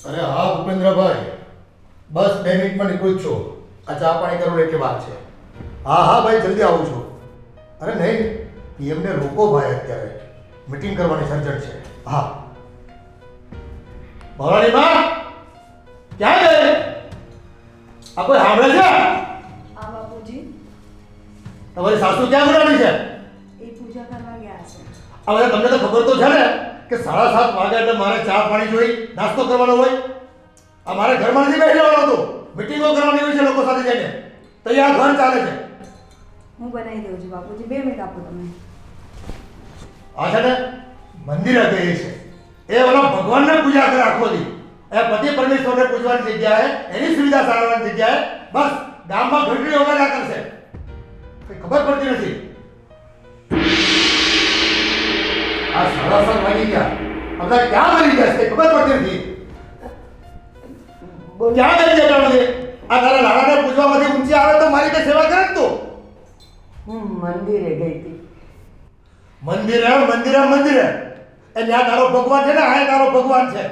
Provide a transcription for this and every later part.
અરે હા ભૂપેન્દ્રભાઈ, બસ 2 મિનિટમાં નીકળું જ છું. આ ચા પાણી કરવું એટલી વાર છે. હા હા ભાઈ, જલ્દી આવું છું. અરે નહીં, પીએમને રોકો ભાઈ, અત્યારે મીટિંગ કરવાની સર્જન્ટ છે. હા ભવાની માં ક્યાં ગઈ? આ કોઈ સાંભળે છે? આ બાપુજી તમારી સાસુ ક્યાં ગુલાડી છે? એ પૂજા કરવા ગયા છે. આ બધા તમને તો ખબર તો છે ને કે 7:30 વાગ્યા એટલે મારે ચા પાણી જોઈ, નાસ્તો કરવાનો હોય. આ મારે ઘરમાં નથી બેસી રહેવાનું હતું, મીટિંગો કરવાની હોય છે લોકો સાથે જઈને. તો આ ઘર ચાલે છે. હું બનાવી દઉં છું બાપુજી, 2 મિનિટ આપો તમે. આ છે ને મંદિરે ગઈ છે, એ ઓલા ભગવાનને પૂજા કરે આખો દી. એ પતિ પરમેશ્વરને પૂજવાની જગ્યાએ, એની સુવિધા સારવાની જગ્યાએ બસ ગામમાં ઘંટડી વગાડ્યા કરશે. કઈ ખબર પડતી નથી. આ 7:30 વાગી ગયા, આપણે ક્યાં મરી ગયા છે ખબર પડતી નથી. ક્યાં ગઈ જતા નથી? આ તારા લાડાને પૂજવામાંથી ઊંચી આવે તો મારી કઈ સેવા કરે તું? હું મંદિરે ગઈ હતી. મંદિરે એ ત્યાં તારો ભગવાન છે ને, આ તારો ભગવાન છે.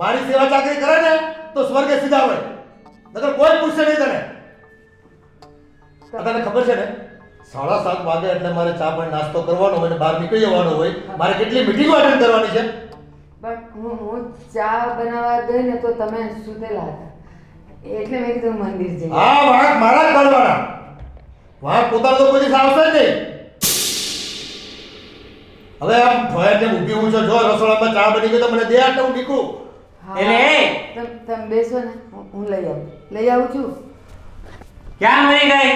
મારી સેવા ચાકરી કરે ને તો સ્વર્ગે સીધા હોય, નકર કોઈ પૂછશે નહીં તને. તને ખબર છે ને 7:30 વાગે એટલે મારે ચા પાણી નાસ્તો કરવાનો હોય ને બહાર નીકળી જવાનો હોય. મારે કેટલી મીટિંગો અટેન્ડ કરવાની છે. બટ હું ચા બનાવવા ગઈ ને તો તમે સુતેલા હતા, એટલે મેં કીધું મંદિર જઈએ. હા, વાંક મારા જ કરવાના. વાંક પોતાનો તો કોઈ દિવસ આવશે જ નહીં. હવે આમ ભયને ઊભી હું છો, જો રસોડામાં ચા બની ગઈ તો મને દે, એટલે હું નીકળું. હા, એટલે તમે બેસો ને, હું લઈ આવું છું. ક્યાં મરી ગઈ?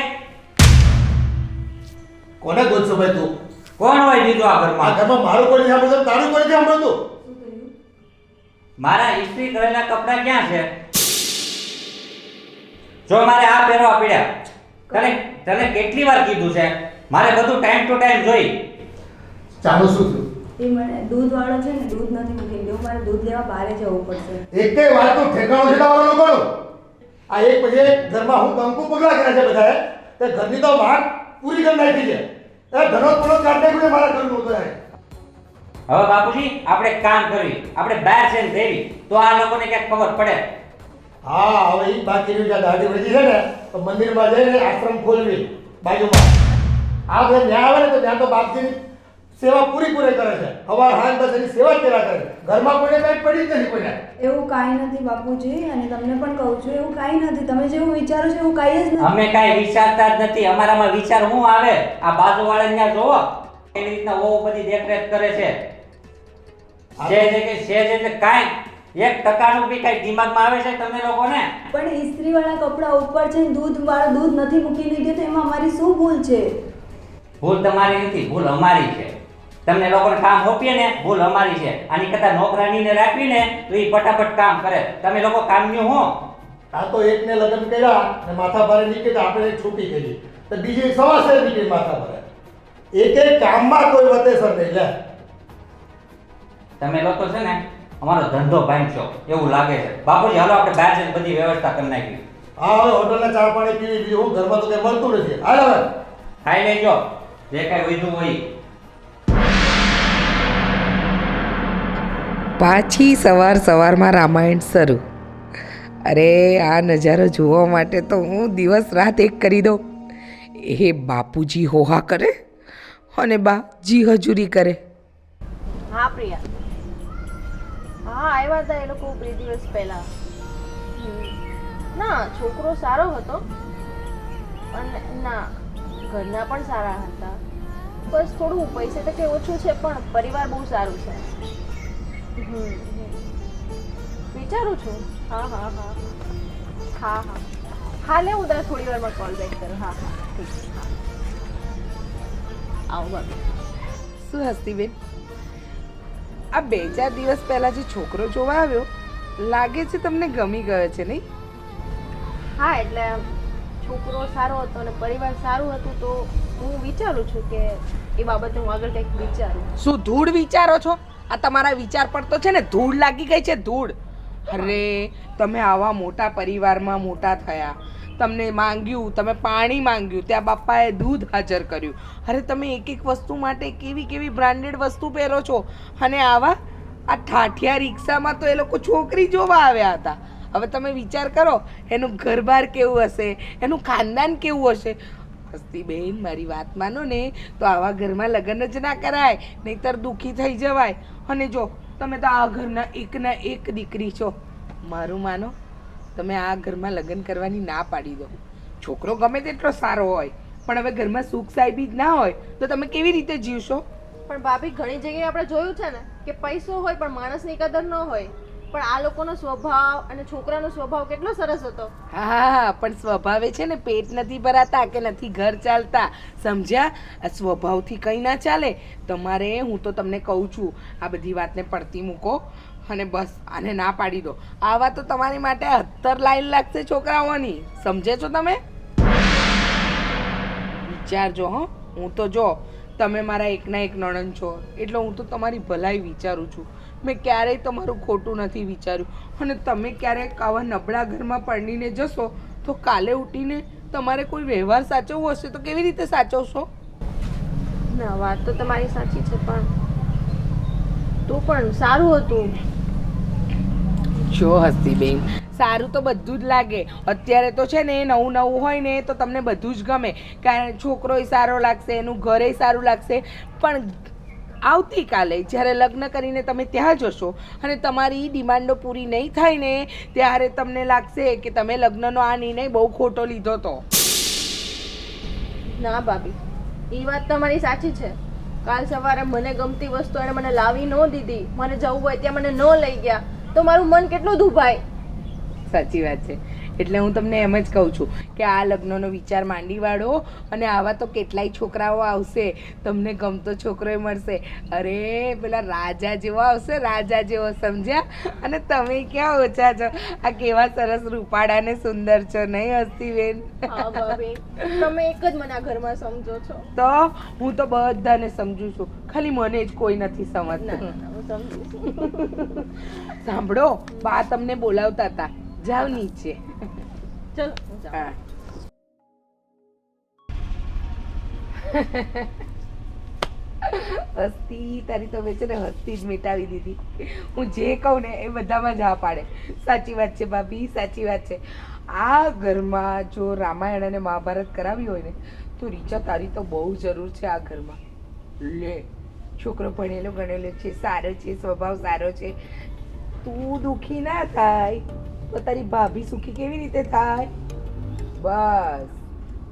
કોને ગોતશો ભાઈ તું? કોણ હોય બીજું આ આ ઘરમાં? ઘરમાં મારું કોઈ નહીં સાંભળતું, તારું કોઈ નથી સાંભળતું. મારા ઇસ્ત્રી કરેલા કપડા ક્યાં છે? જો મારે આ પહેરવા પડ્યા. તને તને કેટલી વાર કીધું છે મારે બધું ટાઈમ ટુ ટાઈમ જોઈ. ચાલો શું થયું? એ મને દૂધવાળો છે ને, દૂધ નથી મૂકી દઉં, મારે દૂધ લેવા બહાર જવું પડશે. એકેય વાતનું ઠેકાણું છે તમારા લોકોનું? આ એક પછી એક ઘરમાં હું કંકુ પગલા કર્યા છે બધાએ, તે ઘરની તો વાત પૂરી કરી નાખી છે. એ ઘણો થોડો કાઢ નાખ્યું છે મારા ઘરનું તો યાર. હવે બાપુજી આપણે એક કામ કરવી, આપણે બહાર જઈને દેવી તો આ લોકોને ક્યાંક ખબર પડે. હા, હવે ઈ બાકી રહ્યું છે. દાઢી વધી છે ને તો મંદિરમાં જઈને આશ્રમ ખોલવી બાજુમાં. આ બધા ત્યાં આવે ને તો ત્યાં તો બાપજીની સેવા પૂરી કરે છે. હવાર હાંજ બસ એની સેવા જ કર્યા કરે. ઘરમાં કોઈને કાંઈ પડી જ નથી કોઈને. એવું કાંઈ નથી બાપુજી, અને તમને પણ કહું છું એવું કાંઈ નથી. તમે જેવું વિચારો છો એવું કાંઈ જ નથી. અમે કાંઈ વિચારતા જ નથી. અમારામાં વિચાર શું આવે? આ બાજુવાળાને ત્યાં જોવો એવી રીતના બહુ બધી દેખરેખ કરે છે. કાંઈ 1% બી કાંઈ દિમાગમાં આવે છે તમને લોકોને? પણ ઇસ્ત્રીવાળા કપડા ઉપર છે ને દૂધવાળું દૂધ નથી મૂકીને ગયો, તો એમાં અમારી શું ભૂલ છે? ભૂલ તમારી નથી, ભૂલ અમારી છે. તમને લોકોને કામ સોંપીએ ને, ભૂલ અમારી છે. આની કરતાં નોકરાનીને રાખવીને તો એ ફટાફટ કામ કરે. તમે લોકો કામનું હું આ તો એકને લગ્ન કર્યા ને માથા ભારે નીકળી, આપણે એક છૂટી કરી તો બીજી સવાસે નીકળી માથા ભારે. એક કામમાં કોઈ વતેસર નહીં લે. તમે લોકો છે ને અમારો ધંધો ભાંગશો એવું લાગે છે. બાપુજી હાલો આપણે બહાર જઈને બધી વ્યવસ્થા કરી નાખી. હા, હવે હોટલના ચા પાણી પીવી, બીજું હું ઘરમાં તો કઈ મળતું નથી. હાલ હવે ખાઈ લેજો જે કાંઈ વધ્યું હોય. પાછી સવારમાં રામાયણ શરૂ. અરે આ નજારો જોવા માટે તો હું દિવસ રાત એક કરી દઉં. એ બાપુજી હોહા કરે અને બા જી હજુરી કરે. હા પ્રિયા, હા આવ્યા હતા એ લોકો 2 દિવસ પહેલા. ના, છોકરો સારો હતો અને ના ઘરના પણ સારા હતા. બસ થોડું પૈસે તો કે ઓછું છે પણ પરિવાર બહુ સારું છે. વિચારું છું. હા હા હા હા હા હા લે, હું તને થોડી વારમાં કોલ બેક કરું. હા હા ઠીક છે. હા આવો બાબુ. શું હસ્તીબેન, આ 2-4 દિવસ પહેલાં જે છોકરો જોવા આવ્યો લાગે છે તમને ગમી ગયો છે નહીં? હા, એટલે છોકરો સારો હતો અને પરિવાર સારું હતું, તો હું વિચારું છું કે એ બાબતે હું આગળ કંઈક વિચારું. શું ધૂળ વિચારો છો? આ તમારા વિચાર પર તો છે ને ધૂળ લાગી ગઈ છે, ધૂળ. અરે તમે આવા મોટા પરિવારમાં મોટા થયા, તમને માંગ્યું, તમે પાણી માંગ્યું, ત્યાં બાપાએ દૂધ હાજર કર્યું. અરે તમે એક એક વસ્તુ માટે કેવી કેવી બ્રાન્ડેડ વસ્તુ પહેરો છો, અને આવા આ ઠાઠિયા રિક્ષામાં તો એ લોકો છોકરી જોવા આવ્યા હતા. હવે તમે વિચાર કરો એનું ઘરબાર કેવું હશે, એનું ખાનદાન કેવું હશે. હસ્તી બેન મારી વાત માનો ને તો આવા ઘરમાં લગ્ન જ ના કરાય, નહીંતર દુઃખી થઈ જવાય. અને જો તમે તો આ ઘરના એકના એક દીકરી છો, મારું માનો તમે આ ઘરમાં લગ્ન કરવાની ના પાડી દો. છોકરો ગમે તેટલો સારો હોય પણ હવે ઘરમાં સુખ સાહેબી જ ના હોય તો તમે કેવી રીતે જીવશો? પણ ભાભી ઘણી જગ્યાએ આપણે જોયું છે ને કે પૈસો હોય પણ માણસની કદર ન હોય. પણ આ લોકોનો સ્વભાવ અને છોકરાનો સ્વભાવ કેટલો સરસ હતો. હા પણ સ્વભાવે છે ને પેટ નથી ભરાતા કે નથી ઘર ચાલતા, સમજ્યા? આ સ્વભાવથી કંઈ ના ચાલે. તમારે હું તો તમને કહું છું આ બધી વાતને પડતી મૂકો અને બસ આને ના પાડી દો. આવા તો તમારી માટે 70 લાઈન લાગશે છોકરાઓની, સમજે છો તમે? વિચારજો. હો હું તો જો તમે મારા એકના એક નણંદ છો એટલે હું તો તમારી ભલાઈ વિચારું છું. મેં ક્યારેય તમારું ખોટું નથી વિચાર્યું. અને તમે ક્યારેક આવા નબળા ઘરમાં પરણીને જશો તો કાલે ઉઠીને તમારે કોઈ વ્યવહાર સાચવવો હશે તો કેવી રીતે સાચવશો? ના, વાત તો તમારી સાચી છે પણ તો પણ સારું હતું. જો હસ્તીબેન, સારું તો બધું જ લાગે. અત્યારે તો છે ને નવું નવું હોય ને તો તમને બધું જ ગમે, કારણ છોકરોય સારો લાગશે, એનું ઘરે સારું લાગશે. પણ આવતીકાલે જ્યારે લગ્ન કરીને તમે ત્યાં જશો અને તમારી ડિમાન્ડો પૂરી નહીં થાય ને ત્યારે તમને લાગશે કે તમે લગ્નનો આ નિર્ણય બહુ ખોટો લીધો હતો. ના ભાભી, એ વાત તમારી સાચી છે. કાલ સવારે મને ગમતી વસ્તુ એને મને લાવી ન દીધી, મને જવું હોય ત્યાં મને ન લઈ ગયા તો મારું મન કેટલું દુભાય. સાચી વાત છે. એટલે હું તમને એમ જ કહું છું કે આ લગ્નનો વિચાર માંડી વાળો અને આવા તો કેટલાય છોકરાઓ આવશે, તમને ગમતો છોકરોય મળશે. અરે પેલા રાજા જેવો આવશે, રાજા જેવો, સમજ્યા? અને તમે ક્યાં ઓછા છો, આ કેવા સરસ રૂપાળા ને સુંદર છો, નહીં હસ્તીબેન? હા ભાભી, તમે એક જ મને આ ઘરમાં સમજો છો. તો હું તો બધાને સમજુ છું, ખાલી મને જ કોઈ નથી ના સમજતું. ના, હું સમજુ છું. સાંભળો, બા તમને બોલાવતા હતા, જાવ નીચે. ચલો હું જાઉં. હા. હસ્તી તારી તો મેં છે ને હસ્તી જ મિટાવી દીધી. હું જે કહું ને એ બધામાં જ હા પાડે. સાચી વાત છે ભાભી, સાચી વાત છે. આ ઘરમાં જો રામાયણ અને મહાભારત કરાવી હોય ને તો રીચા તારી તો બહુ જરૂર છે આ ઘરમાં. લે, છોકરો ભણેલો ગણેલો છે, સારો છે, સ્વભાવ સારો છે, તું દુઃખી ના થાય તો તારી ભાભી સુખી કેવી રીતે થાય? બસ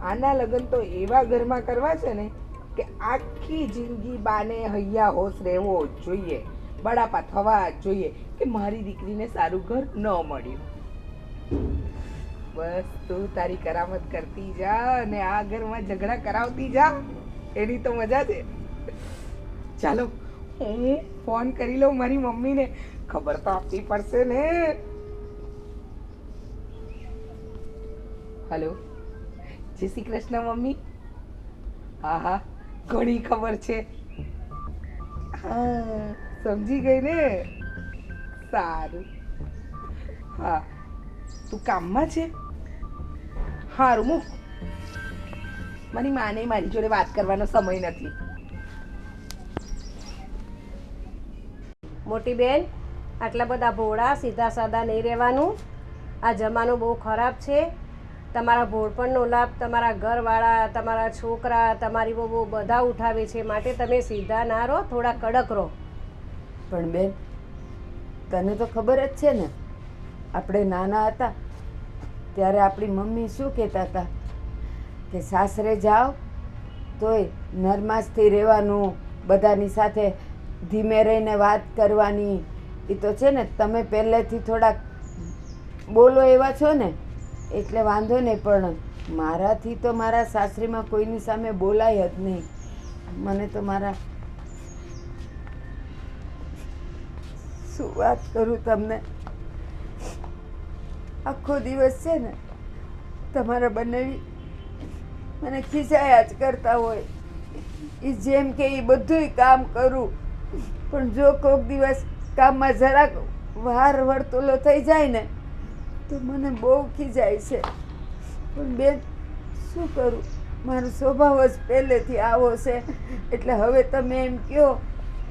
આના લગ્ન તો એવા ઘરમાં કરવા છે ને કે આખી જિંદગી બાને હૈયા હોશ રહેવો જોઈએ, બળાપા થવા જ જોઈએ કે મારી દીકરીને સારું ઘર ન મળ્યું. બસ તું તારી કરામત કરતી જા અને આ ઘરમાં ઝઘડા કરાવતી જા, એની તો મજા છે. ચાલો હું ફોન કરી લઉં મારી મમ્મીને, ખબર તો આપવી પડશે ને. હલો, જય શ્રી કૃષ્ણ મમ્મી. હા હા, ઘણી ખબર છે. હા, સમજી ગઈ ને? સારું. હા, તું કામમાં છે? સારું મૂક. મારી માને મારી જોડે વાત કરવાનો સમય નથી. મોટી બેન, આટલા બધા ભોળા સીધા સાદા નહીં રહેવાનું. આ જમાનો બહુ ખરાબ છે. તમારા ભોળપણનો લાભ તમારા ઘરવાળા, તમારા છોકરા, તમારી બહુ બધા ઉઠાવે છે, માટે તમે સીધા ના રહો, થોડા કડક રહો. પણ બેન, તને તો ખબર જ છે ને, આપણે નાના હતા ત્યારે આપણી મમ્મી શું કહેતા હતા કે સાસરે જાઓ તોય નરમાશથી રહેવાનું, બધાની સાથે ધીમે રહીને વાત કરવાની. એ તો છે ને તમે પહેલેથી થોડાક બોલો એવા છો ને એટલે વાંધો નહીં, પણ મારાથી તો મારા સાસરીમાં કોઈની સામે બોલાય જ નહીં. મને તો મારા શું વાત કરું તમને, આખો દિવસ છે ને તમારા બંનેવી મને ખીચાયા જ કરતા હોય. એ જેમ કે એ બધુંય કામ કરું, પણ જો કોઈક દિવસ કામમાં જરાક વાર વર્તુલો થઈ જાય ને તો મને બહુ ખીજાય છે. પણ બેન શું કરું, મારો સ્વભાવ જ પહેલેથી આવો છે. એટલે હવે તમે એમ કહો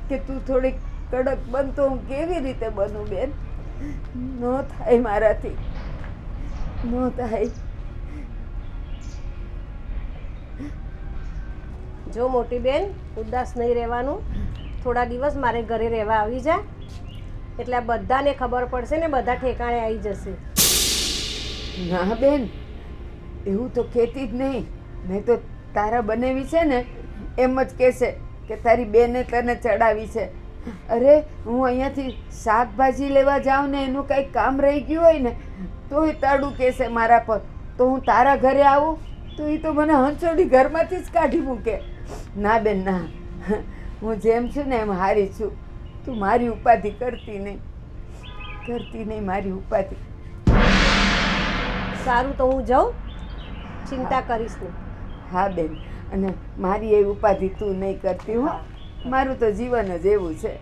કે તું થોડીક કડક બનતો હું કેવી રીતે બનું બેન? ન થાય મારાથી, ન થાય. જો મોટી બેન, ઉદાસ નહીં રહેવાનું. થોડા દિવસ મારે ઘરે રહેવા આવી જા, એટલે આ બધાને ખબર પડશે ને બધા ઠેકાણે આવી જશે. ના બેન, એવું તો કહેતી જ નહીં. નહીં તો તારા બનેવી છે ને એમ જ કહેશે કે તારી બેને તને ચડાવી છે. અરે હું અહીંયાથી શાકભાજી લેવા જાઉં ને એનું કંઈક કામ રહી ગયું હોય ને તોય તાડું કહેશે મારા પર. તો હું તારા ઘરે આવું તો એ તો મને હંસોડી ઘરમાંથી જ કાઢી મૂકે. ના બેન ના, હું જેમ છું ને એમ હારી છું. તું મારી ઉપાધિ કરતી નહીં મારી ઉપાધિ. સારું, તો હું જાઉં, ચિંતા કરીશ નહીં. હા બેન, અને મારી એ ઉપાધિ તું નહીં કરતી હો. મારું તો જીવન જ એવું છે.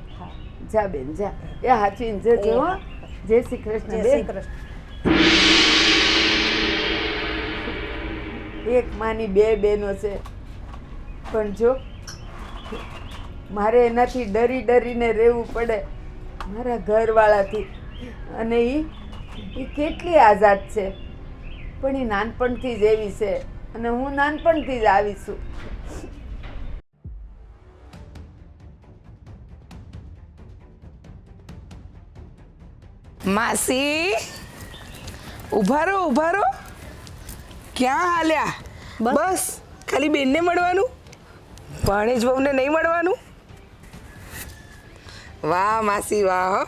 જા બેન જા, એ હાચવીને જજો હો. જય શ્રી કૃષ્ણ જય શ્રી બેન. કૃષ્ણ. એક માની બે બહેનો છે, પણ જો મારે એનાથી ડરી ડરીને રહેવું પડે મારા ઘરવાળાથી. અને એ કેટલી આઝાદ છે, પણ એ નાનપણથી જ એવી છે અને હું નાનપણથી જ આવી છું. માસી ઊભા રહો. ક્યાં હાલ્યા? બસ ખાલી બેનને મળવાનું, ભાણેજ વહુને નહીં મળવાનું? વાહ માસી વાહ હો.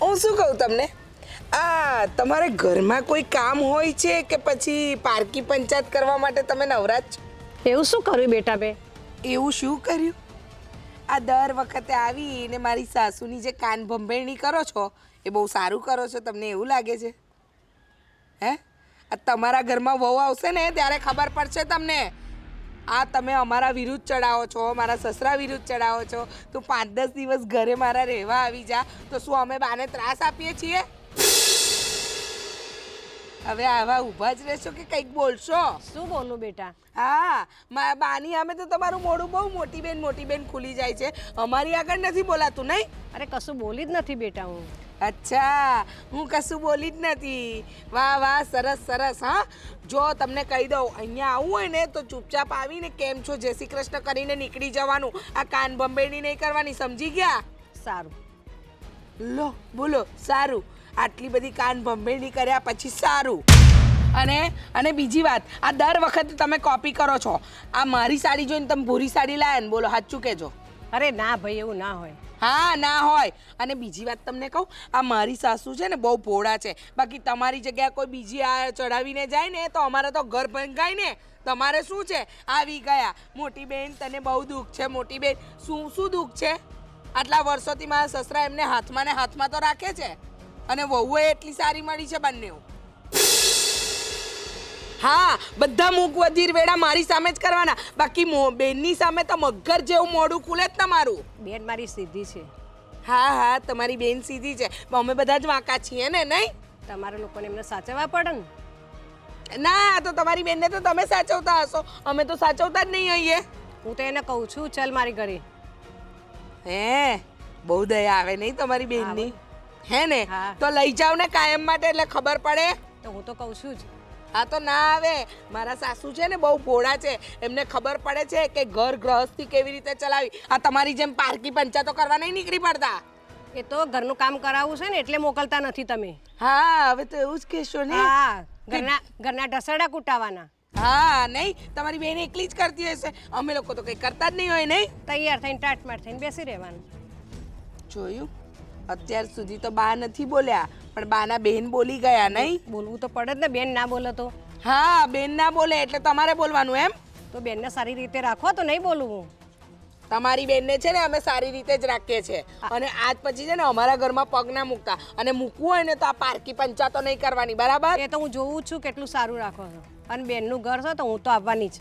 હું શું કહું તમને, આ તમારે ઘરમાં કોઈ કામ હોય છે કે પછી પારકી પંચાયત કરવા માટે તમે નવરા જ છો? એવું શું કર્યું બેટા બે? એવું શું કર્યું? આ દર વખતે આવીને મારી સાસુની જે કાન ભંભેરણી કરો છો એ બહુ સારું કરો છો. તમને એવું લાગે છે? હે, આ તમારા ઘરમાં વહુ આવશે ને ત્યારે ખબર પડશે તમને. આ તમે અમારા વિરુદ્ધ ચડાવો છો, મારા સસરા વિરુદ્ધ ચડાવો છો. તું 5-10 દિવસ ઘરે મારા રહેવા આવી જા તો શું અમે બાને ત્રાસ આપીએ છીએ? હવે આવા ઊભા જ રહેશો કે કંઈક બોલશો? શું બોલું બેટા? હા, બાની અમે તો તમારું મોઢું બહુ મોટી બેન ખુલી જાય છે. અમારી આગળ નથી બોલાતું નહીં? અરે કશું બોલી જ નથી બેટા હું. અચ્છા, હું કશું બોલી જ નથી. વાહ સરસ. હા, જો તમને કહી દઉં, અહીંયા આવવું હોય ને તો ચૂપચાપ આવીને કેમ છો જય શ્રી કૃષ્ણ કરીને નીકળી જવાનું. આ કાન બંબેડી નહીં કરવાની, સમજી ગયા? સારું. લો બોલો સારું. આટલી બધી કાન બંબેડી કર્યા પછી સારું. અને બીજી વાત, આ દર વખતે તમે કોપી કરો છો. આ મારી સાડી જોઈને તમે ભૂરી સાડી લાયા ને, બોલો સાચું કહેજો. અરે ના ભાઈ, એવું ના હોય. હા, ના હોય. અને બીજી વાત તમને કહું, આ મારી સાસુ છે ને બહુ ભોળા છે. બાકી તમારી જગ્યાએ કોઈ બીજી આ ચડાવીને જાય ને તો અમારે તો ઘર ભંગાય ને. તમારે શું છે, આવી ગયા. મોટી બેન તને બહુ દુઃખ છે. મોટી બેન શું દુઃખ છે? આટલા વર્ષોથી મારા સસરા એમને હાથમાં ને હાથમાં તો રાખે છે, અને વહુએ એટલી સારી મળી છે બંને. હા, બધા મૂક વજીર વેડા મારી સામે જ કરવાના. બાકી બેનની સામે તો મગર જેવું મોઢું ખુલે જ તમારું. બેન મારી સીધી છે. હા, તમારી બેન સીધી છે, પણ અમે બધા જ વાંકા છીએ ને, નહીં? તમારા લોકોને એમને સાચવવા પડે ને. ના, તો તમારી બેનને તો તમે સાચવતા હશો, અમે તો સાચવતા જ નહીં આવીએ. હું તો એને કહું છું, ચાલ મારી ઘરે. હે, બહુ દયા આવે નહીં તમારી બેનની? હે ને? હા. તો લઈ જાવ ને કાયમ માટે, એટલે ખબર પડે. તો હું તો કહું છું જ. હા, તો ના આવે. મારા સાસુ છે ને બહુ ભોળા છે, એમને ખબર પડે છે કે ઘર ગૃહસ્થી કેવી રીતે ચલાવી. આ તમારી જેમ પારકી પંચાયતો કરવા નહીં નીકળી પડતા. એ તો ઘરનું કામ કરાવવું છે ને એટલે મોકલતા નથી તમે. હા, હવે તો એવું જ કહેશો ને. હા, ઘરના ઢસડા કૂટાવાના. હા, નહીં, તમારી બેન એકલી જ કરતી હશે. અમે લોકો તો કંઈ કરતા જ નહીં હોય. નહીં, તૈયાર થઈને ટાટમાટ થઈને બેસી રહેવાનું. જોયું? અત્યાર સુધી તો બા નથી બોલ્યા, પણ બાના બેન બોલી ગયા. નહીં, બોલવું તો પડે જ ને, બેન ના બોલે તો. હા, બેન ના બોલે એટલે તમારે બોલવાનું એમ? તો બેનને સારી રીતે રાખો તો નહીં બોલું હું. તમારી બેનને છે ને અમે સારી રીતે જ રાખીએ છીએ, અને આજ પછી છે ને અમારા ઘરમાં પગ ના મૂકતા. અને મૂકવું હોય ને તો આ પારકી પંચાયતો નહીં કરવાની, બરાબર? એ તો હું જોઉં છું કેટલું સારું રાખો છો. અને બેનનું ઘર છે તો હું તો આવવાની જ.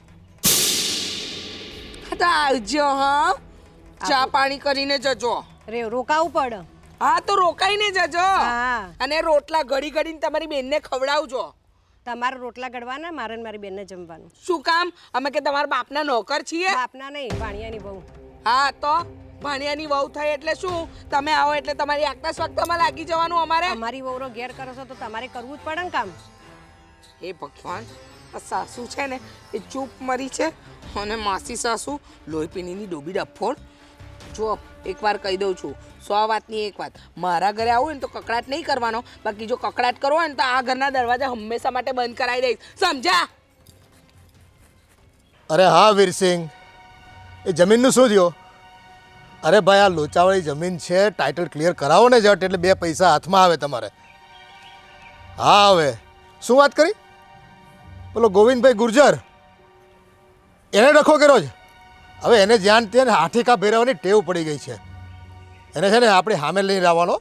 તો આવજો. હા, ચા પાણી કરીને જજો. રોકાવું પડે. હા, તો રોકાઈને જજો. હા. અને રોટલા ઘડીને તમારી બેનને ખવડાવજો. તમારે રોટલા ગળવાના, મારે ને મારી બેનને જમવાનું. શું કામ? અમે કે તમારા બાપના નોકર છીએ? બાપના નહીં, ભાણિયાની બહુ. હા, તો ભાણિયાની વહુ થઈ એટલે શું તમે આવો એટલે તમારી આગતા સ્વાગતામાં લાગી જવાનું અમારે? અમારી વહુનો ઘેર કરો છો તો તમારે કરવું જ પડે ને કામ. હે ભગવાન, આ સાસુ છે ને એ ચૂપ મરી છે અને માસી સાસુ લોહી પીણીની ડૂબી ડફોડ. જો એકવાર કહી દઉં છું, 100 વાતની એક વાત, મારા ઘરે આવું ને તો કકડાટ નહીં કરવાનો, બાકી જો કકડાટ કરવો હોય ને તો આ ઘરના દરવાજા હંમેશા માટે બંધ કરાવી દઈશ, સમજ્યા? અરે હા વીરસિંહ, એ જમીનનું શું થયું? અરે ભાઈ, આ લોચાવાળી જમીન છે, ટાઇટલ ક્લિયર કરાવો ને જટ, એટલે 2 પૈસા હાથમાં આવે તમારે. હા, હવે શું વાત કરી? પેલો ગોવિંદભાઈ ગુર્જર, એને ડખો કર્યો છે. હવે એને જ્યાં ત્યાં હાથીકા ભેરવવાની ટેવ પડી ગઈ છે. એને છે ને આપણી સામે લઈને આવવાનો,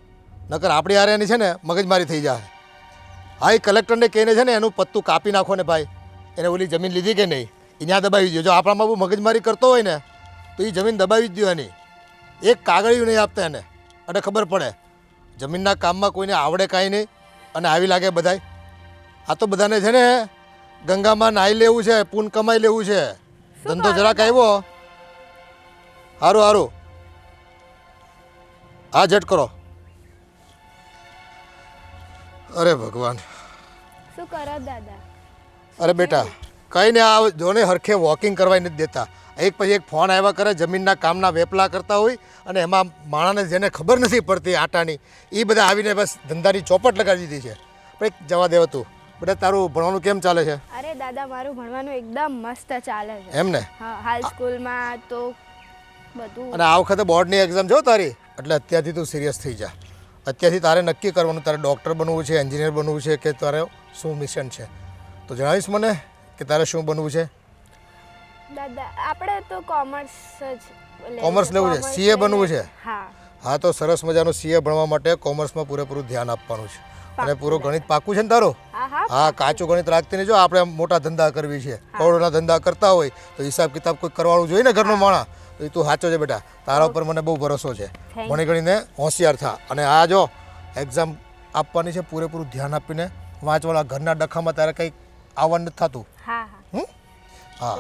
નકર આપણી હારે એની છે ને મગજમારી થઈ જાય. હા, એ કલેક્ટરને કહીને છે ને એનું પત્તું કાપી નાખો ને ભાઈ, એને ઓલી જમીન લીધી કે નહીં એ ત્યાં દબાવી દો. જો આપણામાં બહુ મગજમારી કરતો હોય ને તો એ જમીન દબાવી જ દો એની. એક કાગળિયું નહીં આપતા એને, અને ખબર પડે જમીનના કામમાં કોઈને આવડે કાંઈ નહીં અને આવી લાગે બધાય. આ તો બધાને છે ને ગંગામાં નાહી લેવું છે, પૂન કમાઈ લેવું છે. ધંધો જરાક આવ્યો. સારું સારું, હા જટ કરો. અરે ભગવાન, શું કરો દાદા? અરે બેટા કંઈ ને, આ જોને હરખે વોકિંગ કરવાય નથી દેતા. એક પછી એક ફોન આવ્યા કરે, જમીનના કામના વેપલા કરતા હોય, અને એમાં માણસને જેને ખબર નથી પડતી આટાની એ બધા આવીને બસ ધંધાની ચોપટ લગાવી દીધી છે. પણ એક જવા દેવા તું. બેટા તારું ભણવાનું કેમ ચાલે છે? અરે દાદા, મારું ભણવાનું એકદમ મસ્ત ચાલે છે. એમ ને? હા, હાલ સ્કૂલમાં તો બધું. અને આ વખતે બોર્ડની એક્ઝામ જો તારી, એટલે અત્યારથી તું સિરિયસ થઈ જા. અત્યારથી તારે નક્કી કરવાનું તારે ડૉક્ટર બનવું છે, એન્જિનિયર બનવું છે, કે તારે શું મિશન છે. તો જણાવીશ મને કે તારે શું બનવું છે? દાદા, આપણે તો કોમર્સ કોમર્સ લેવું છે, સીએ બનવું છે? હા. હા, તો સરસ મજાનું સીએ ભણવા માટે કોમર્સમાં પૂરેપૂરું ધ્યાન આપવાનું છે. અને પૂરું ગણિત પાકું છે ને તારું? હા, કાચું ગણિત રાખતી નહીં. જો આપણે મોટા ધંધા કરવી છે, કરોડોના ધંધા કરતા હોય તો હિસાબ કિતાબ કોઈ કરવાનું જોઈએ ને ઘરનો માણસ. તો એ તું સાચો છે બેટા, તારા ઉપર મને બહુ ભરોસો છે. ભણી ગણીને હોશિયાર થા. અને આ જો એક્ઝામ આપવાની છે, પૂરેપૂરું ધ્યાન આપીને વાંચવાના. ઘરના ડખામાં તારે કંઈ આવવાનું નથી થતું. હા. હા,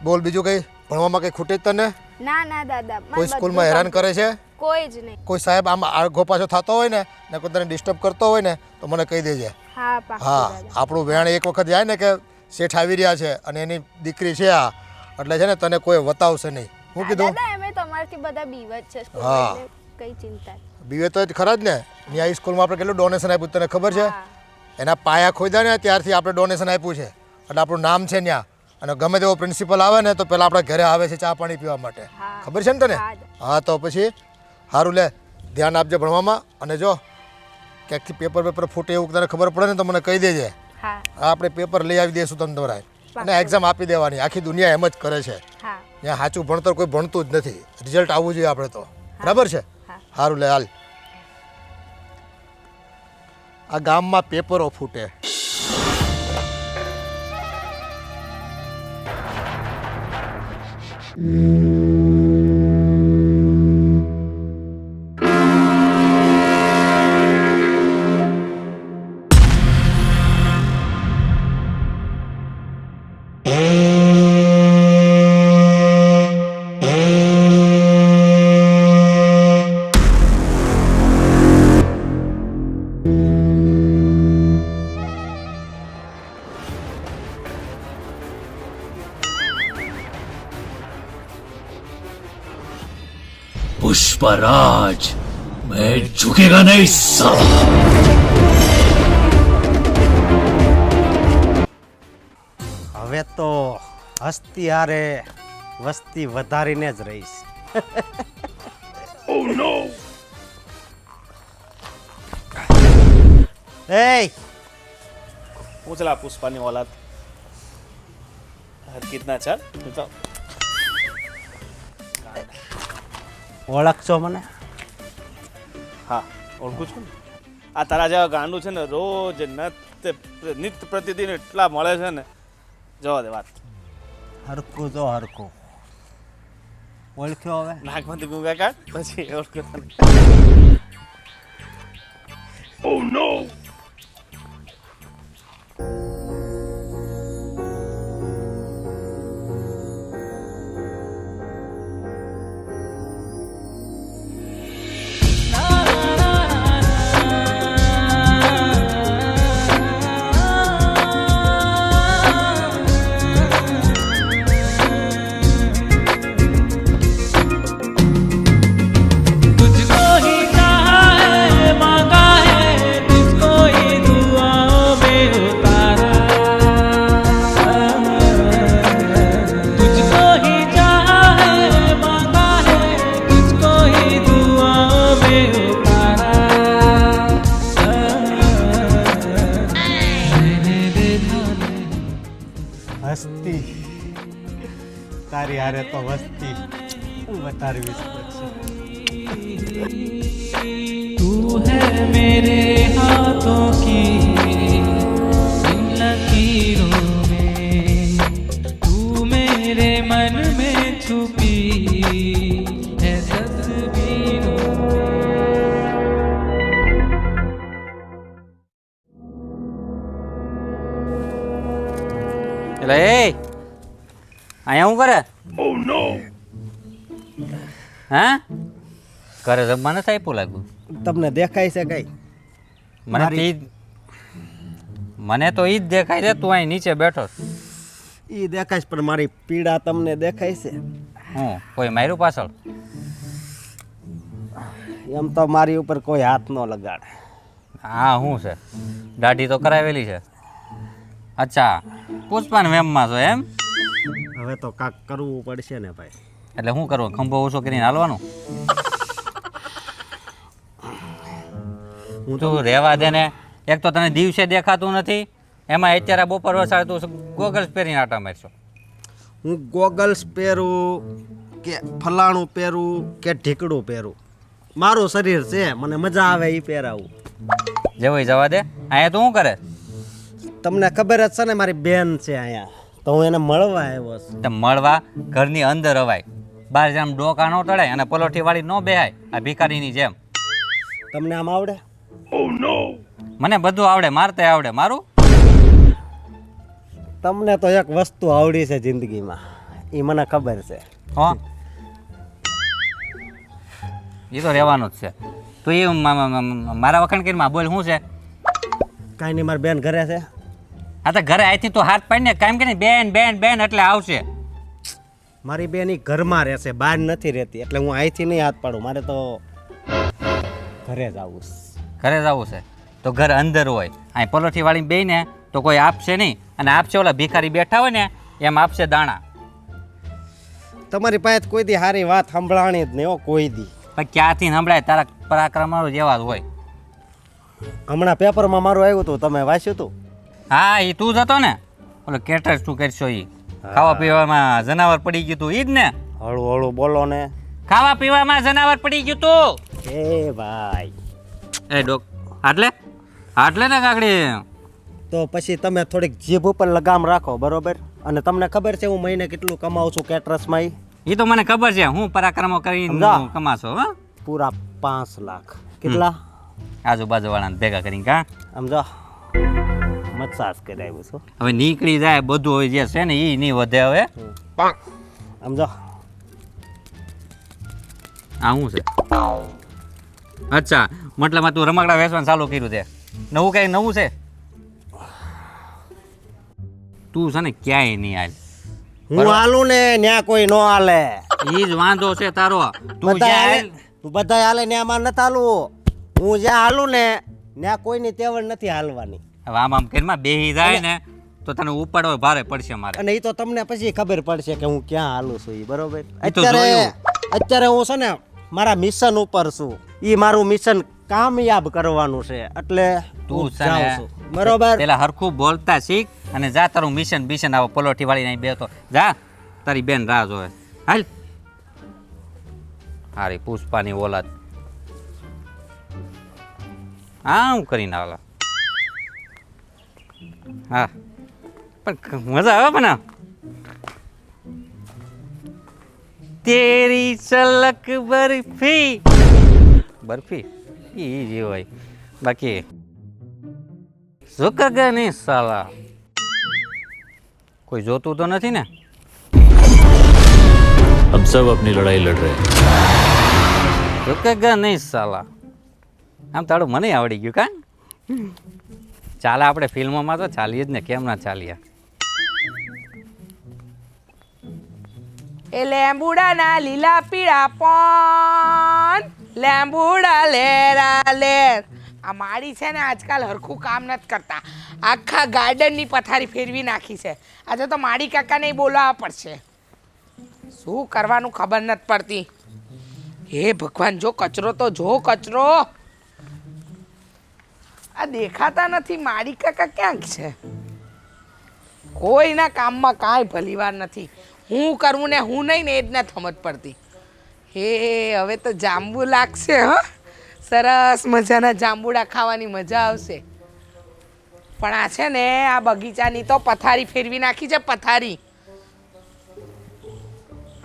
બોલ બીજું કંઈ ભણવામાં કંઈ ખૂટે જ તને? ના ના દાદા, કોઈ સ્કૂલમાં હેરાન કરે છે? કોઈ જ નહીં. કોઈ સાહેબ આમ આળઘો પાછો થતો હોય ને કોઈ તને ડિસ્ટર્બ કરતો હોય ને તો મને કહી દેજે. હા, હા, આપણું વેણ એક વખત જાય ને કે શેઠ આવી રહ્યા છે અને એની દીકરી છે આ, એટલે છે ને તને કોઈ વતાવશે નહીં. હું કીધું? દાદા, એમે તમારથી બધા બીવત છે સ્કૂલમાં, હા. એટલે કઈ ચિંતા નહીં. બીવે તો ખરા જ ને. ત્યાં આ સ્કૂલમાં આપણે કેટલું ડોનેશન આપ્યું તને ખબર છે? એના પાયા ખોદ્યા ને ત્યારથી આપણે ડોનેશન આપ્યું છે, એટલે આપણું નામ છે ત્યાં. અને ગમે તેવો પ્રિન્સિપલ આવે ને તો પહેલાં આપણા ઘરે આવે છે ચા પાણી પીવા માટે. ખબર છે ને તને? હા, તો પછી સારું લે, ધ્યાન આપજે ભણવામાં. અને જો ક્યાંકથી પેપર ફૂટે એવું તને ખબર પડે ને તો મને કહી દેજે. હા. આપણે પેપર લઈ આવી દઈશું તમને દોરાય, અને એક્ઝામ આપી દેવાની. આખી દુનિયા એમ જ કરે છે. હા. ત્યાં સાચું ભણતર કોઈ ભણતું જ નથી. રિઝલ્ટ આવવું જોઈએ આપણે તો. બરાબર છે? સારું લે, હાલ. આ ગામમાં પેપરો ફૂટે. पुष्पराज, मैं झुकेगा नहीं साला। હવે તો હસ્તી હારે વસ્તી વધારીને જ રહીશ. Oh no! એ પૂછલા પુષ્પાની औलाद कितना चल तो ઓળખશો મને? હા, ઓળખું છું ને. આ તારા જેવા ગાંડું છે ને રોજ નિત્ય પ્રતિદિન એટલા મળે છે ને, જવા દે વાત. હરખું તો હરખું ઓળખ્યો હવે? નાકમાંથી ગુંગા કાઢ પછી ઓળખ્યો તને. Oh no! તારી હારે તો વસ્તી વધારવી પડશે. तू है मेरे हाथों की लकीरों में, तू मेरे मन में छुपी है तस्वीरों એટલે એ અહીંયા શું કરે? હા ઘરે જમવા નથી આપ્યું લાગ્યું. તમને દેખાય છે કઈ? મને તો ઈ જ દેખાય છે. તું અહીં નીચે બેઠો છે. ઈ દેખાય છે, પણ મારી પીડા તમને દેખાય છે? હું કોઈ માર્યું પાછળ? એમ તો મારી ઉપર કોઈ હાથ ન લગાડે. હા શું છે? દાઢી તો કરાવેલી છે. અચ્છા પુષ્પાન વેમમાં છો એમ? હવે તો કાંક કરવું પડશે ને ભાઈ. એટલે શું કરવું? ખંભો ઓછો કરીને હાલવાનું? હું તું રહેવા દે ને. એક તો તને દિવસે દેખાતું નથી, એમાં અત્યારે બપોર વસાડે તું ગોગલ્સ પહેરીને આટા મારશો. હું ગોગલ્સ પહેરું કે ફલાણું પહેરું કે ઢીકડું પહેરું, મારું શરીર છે, મને મજા આવે એ પહેરાવું. જેવું જવા દે. અહીંયા તું શું કરે? તમને ખબર જ છે ને મારી બેન છે અહીંયા, તો હું એને મળવા આવ્યો છું. તે મળવા ઘરની અંદર અવાય, બહાર જેમ ડોકા ન ટળાય અને પલોઠી વાળી ન બેહાય આ ભિખારીની જેમ. તમને આમ આવડે? મને બધું આવડે, મારતે આવડે. મારું તમને તો એક વસ્તુ આવડી છે જિંદગીમાં, એ મને ખબર છે. હો એ તો રહેવાનું જ છે. તું એ મારા વખાણ કરીમાં બોલ શું છે? કાંઈ નહીં, મારી બેન ઘરે છે. હા તો ઘરે અહીંથી તો હાથ પાડીને કામ કરીને બેન બેન બેન એટલે આવશે. મારી બેન ઈ ઘરમાં રહેશે, બહાર નથી રહેતી, એટલે હું અહીંથી નહીં હાથ પાડું. મારે તો ઘરે જ આવું છે. ઘરે જ આવું છે તો ઘર અંદર હોય. અહીં પલોઠી વાળી બે ને તો કોઈ આપશે નહીં, અને આપશે ઓલા ભિખારી બેઠા હોય ને એમ આપશે દાણા. તમારી પાસે કોઈ દી સારી વાત સંભળાણી જ નહીં હો, કોઈ દી. પણ ક્યાંથી સંભળાય? તારા પરાક્રમ જેવા જ હોય. હમણાં પેપરમાં મારું આવ્યું હતું, તમે વાંચ્યું હતું? હા એ તું જ હતો ને, ઓલો કેટર શું કરશો? એ ખાવા પીવામાં જનાવર પડી ગયું તું ઈ જ ને? હળું હળું બોલો ને. ખાવા પીવામાં જનાવર પડી ગયું તું. એ ભાઈ એ ડોક આટલે ને કાકડી. તો પછી તમે થોડીક જીભ ઉપર લગામ રાખો, બરોબર? અને તમને ખબર છે હું મહિને કેટલું કમાઉં છું કેટરસમાં? એ તો મને ખબર છે. હું પરાક્રમો કરીને કમાશો. હા પૂરા 5 લાખ. કેટલા? આજુબાજુ વાળાને ભેગા કરીને. કા સમજો, મસાજ કરાવ્યું છું. હવે નીકળી જાય બધું હોય જે છે ને એ નહીં વધે. હવે સમજો આ શું છે? અચ્છા મતલબ તું રમકડા વેચવાનું ચાલુ કર્યું છે? નવું કઈ નવું છે? તું છે ને ક્યાંય નહીં હાલ. હું હાલું ને ન્યા કોઈ નો હાલે. એ જ વાંધો છે તારો. બધા હાલે ન્યા માં નથી હાલવું. હું જ્યાં હાલું ને ત્યાં કોઈની તેવડ નથી હાલવાની. હવે આમ કરીમાં બેહી જાય ને તો તને ઉપાડવો ભારે પડશે મારે. અને એ તો તમને પછી ખબર પડશે કે હું ક્યાં હાલું છું. એ બરોબર? તો જોયું. અત્યારે હું છે ને મારા મિશન ઉપર છું. એ મારું મિશન કામયાબ કરવાનું છે, એટલે તું છે જાઉં ને છું. બરોબર? પેલા હરખું બોલતા શીખ અને જા તારું મિશન બિશન આવો પલોઠી વાળી નહીં બેતો. જા તારી બેન રાહ જોવે. હાલ હારી પુષ્પાની ઓલાદ. હા હું કરીને આવેલા. હા પણ મજા આવે પણ. તેરી ચલક બરફી બરફી એ જે હોય. બાકી ઝુકેગા નહીં સાલા. કોઈ જોતું તો નથી ને? हम सब अपनी लड़ाई लड़ रहे हैं. ઝુકેગા નહીં સાલા. આમ તારું મને આવડી ગયું. કા ચાલે આપણે ફિલ્મોમાં તો ચાલીએ જ ને, કેમ ના ચાલીએ? એ લેંબુડાના લીલા પીળા પોન, લેંબુડા લેરા લેર. આ માળી છે ને આજકાલ હરખું કામ નથી કરતા. આખા ગાર્ડનની પથારી ફેરવી નાખી છે. આજે તો માળી કાકાને બોલાવવા પડશે. શું કરવાનું ખબર નથી પડતી. હે ભગવાન, જો કચરો તો જો કચરો. આ દેખાતા નથી. માળી કાકા ક્યાંક છે? કોઈના કામમાં કાંઈ ભલીવાર નથી. હું કરવું ને હું નહીં ને એ જ ના સમજ પડતી. હે હવે તો જાંબુ લાગશે હો, સરસ મજાના જાંબુડા ખાવાની મજા આવશે. પણ આ છે ને આ બગીચાની તો પથારી ફેરવી નાખી છે, પથારી.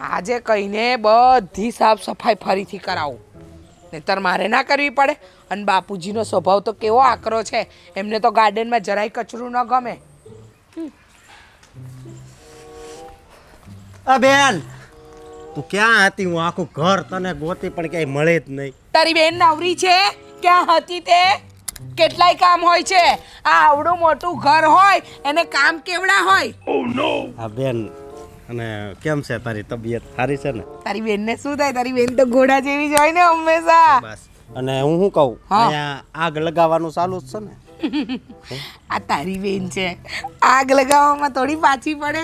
આજે કહીને બધી સાફ સફાઈ ફરીથી કરાવું, નહીંતર મારે ના કરવી પડે. અને બાપુજીનો સ્વભાવ તો કેવો આકરો છે, એમને તો ગાર્ડનમાં જરાય કચરું ન ગમે. બેન તું ક્યાં હતી? હું આખું ઘર તને ગોતી પણ ક્યાંય મળે જ નહીં. તારી બેન નવરી છે, ક્યાં હતી તે? કેટલાય કામ હોય છે, આ આવડું મોટું ઘર હોય એને કામ કેવડા હોય. હા બેન, અને કેમ છે તારી તબિયત? સારી છે ને? તારી બેનને શું થાય? તારી બેન તો ઘોડા જેવી જ હોય ને હંમેશા. બસ. અને હું શું કહું, અહીંયા આગ લગાવવાનું ચાલુ જ છે ને? આ તારી બેન છે, આગ લગાવવામાં થોડી પાછી પડે.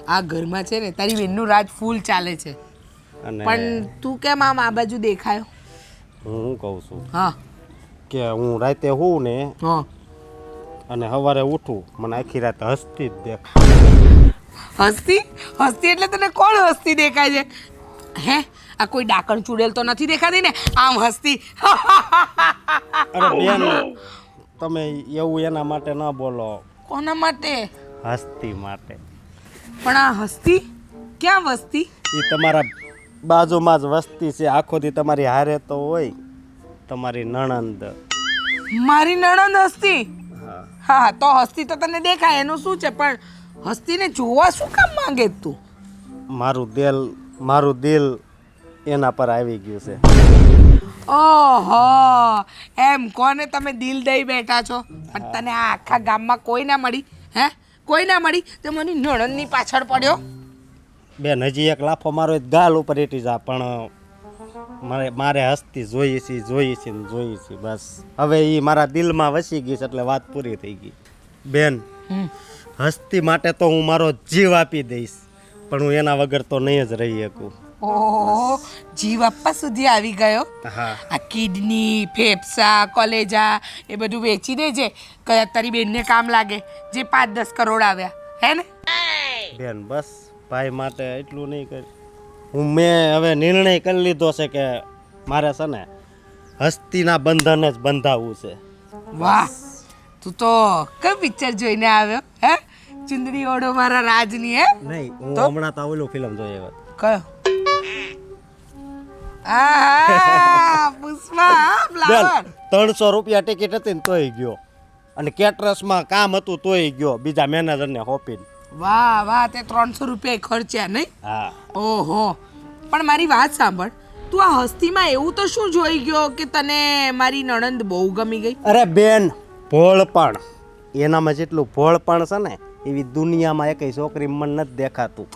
આ ઘરમાં છે ને તારી બેનનું રાજ ફૂલ ચાલે છે. પણ તું કેમ આમ આ બાજુ દેખાયો? હું કહું છું હા કે હું રાતે હોઉં ને હા અને સવારે ઉઠું, મને આખી રાત હસતી જ દેખાય. હસતી? હસતી એટલે તને કોણ હસતી દેખાય છે? હે આ કોઈ ડાકણ ચૂડેલ તો નથી દેખાતી ને આમ હસતી? અરે બેન તમે એવું એના માટે ન બોલો. કોના માટે? હસતી માટે. પણ આ હસતી ક્યાં વસતી? એ તમારા બાજુમાં જ વસ્તી છે, આખો દી તમારી હારે તો હોય. તમારી નણંદ. મારી નણંદ હસતી? હા તો હસતી તો તને દેખાય, એનું શું છે? પણ હસ્તીને જોવા શું કામ માંગે તું? મારું દિલ એના પર આવી ગયું છે. ઓહો, એમ કોને તમે દિલ દઈ બેઠા છો? પણ તને આ આખા ગામમાં કોઈ ના મળી? હે કોઈ ના મળી તો મને નણંદની પાછળ પડ્યો? બેન હજી એક લાફો મારો ગાલ ઉપર એટી જા, પણ મારે હસતી જોઈએ છે બસ. હવે એ મારા દિલમાં વસી ગઈ છે એટલે વાત પૂરી થઈ ગઈ. બેન હસ્તી માટે તો હું મારો જીવ આપી દઈશ, પણ હું એના વગર તો નહીં જ રહી શકું. ઓહો, જીવ આપવા સુધી આવી ગયો? હા. આ કિડની, ફેફસા, કોલેજા એ બધું વેચી દેજે, કયા તારી બેનને કામ લાગે, જે 5-10 કરોડ આવ્યા, હે ને? બેન બસ ભાઈ માટે એટલું નહીં કરી. મેં હવે નિર્ણય કરી લીધો છે કે મારે છે ને હસ્તીના બંધને જ બંધાવવું છે. વાહ, તું તો કઈ પિક્ચર જોઈને આવ્યો? હે ચુંદડી ઓઢો મારા રાજની? હે નહીં, હું હમણાં તો ઓલું ફિલ્મ જોઈ આવ્યો. કયો? આહા, પુષ્પા ફ્લાવર. 300 રૂપિયા ટિકિટ હતી ને તોય ગયો, અને કેટરસમાં કામ હતું તોય ગયો, બીજા મેનેજરને હોપીને. વાહ વાહ, તે 300 રૂપિયા ખર્ચ્યા નહીં? હા. ઓહો, પણ મારી વાત સાંભળ, તું આ હસ્તીમાં એવું તો શું જોઈ ગયો કે તને મારી નણંદ બહુ ગમી ગઈ? અરે બેન, ભોળપણ એનામાં જેટલું ભોળપણ છે ને એવી દુનિયામાં એકય છોકરી મને નથી દેખાતું.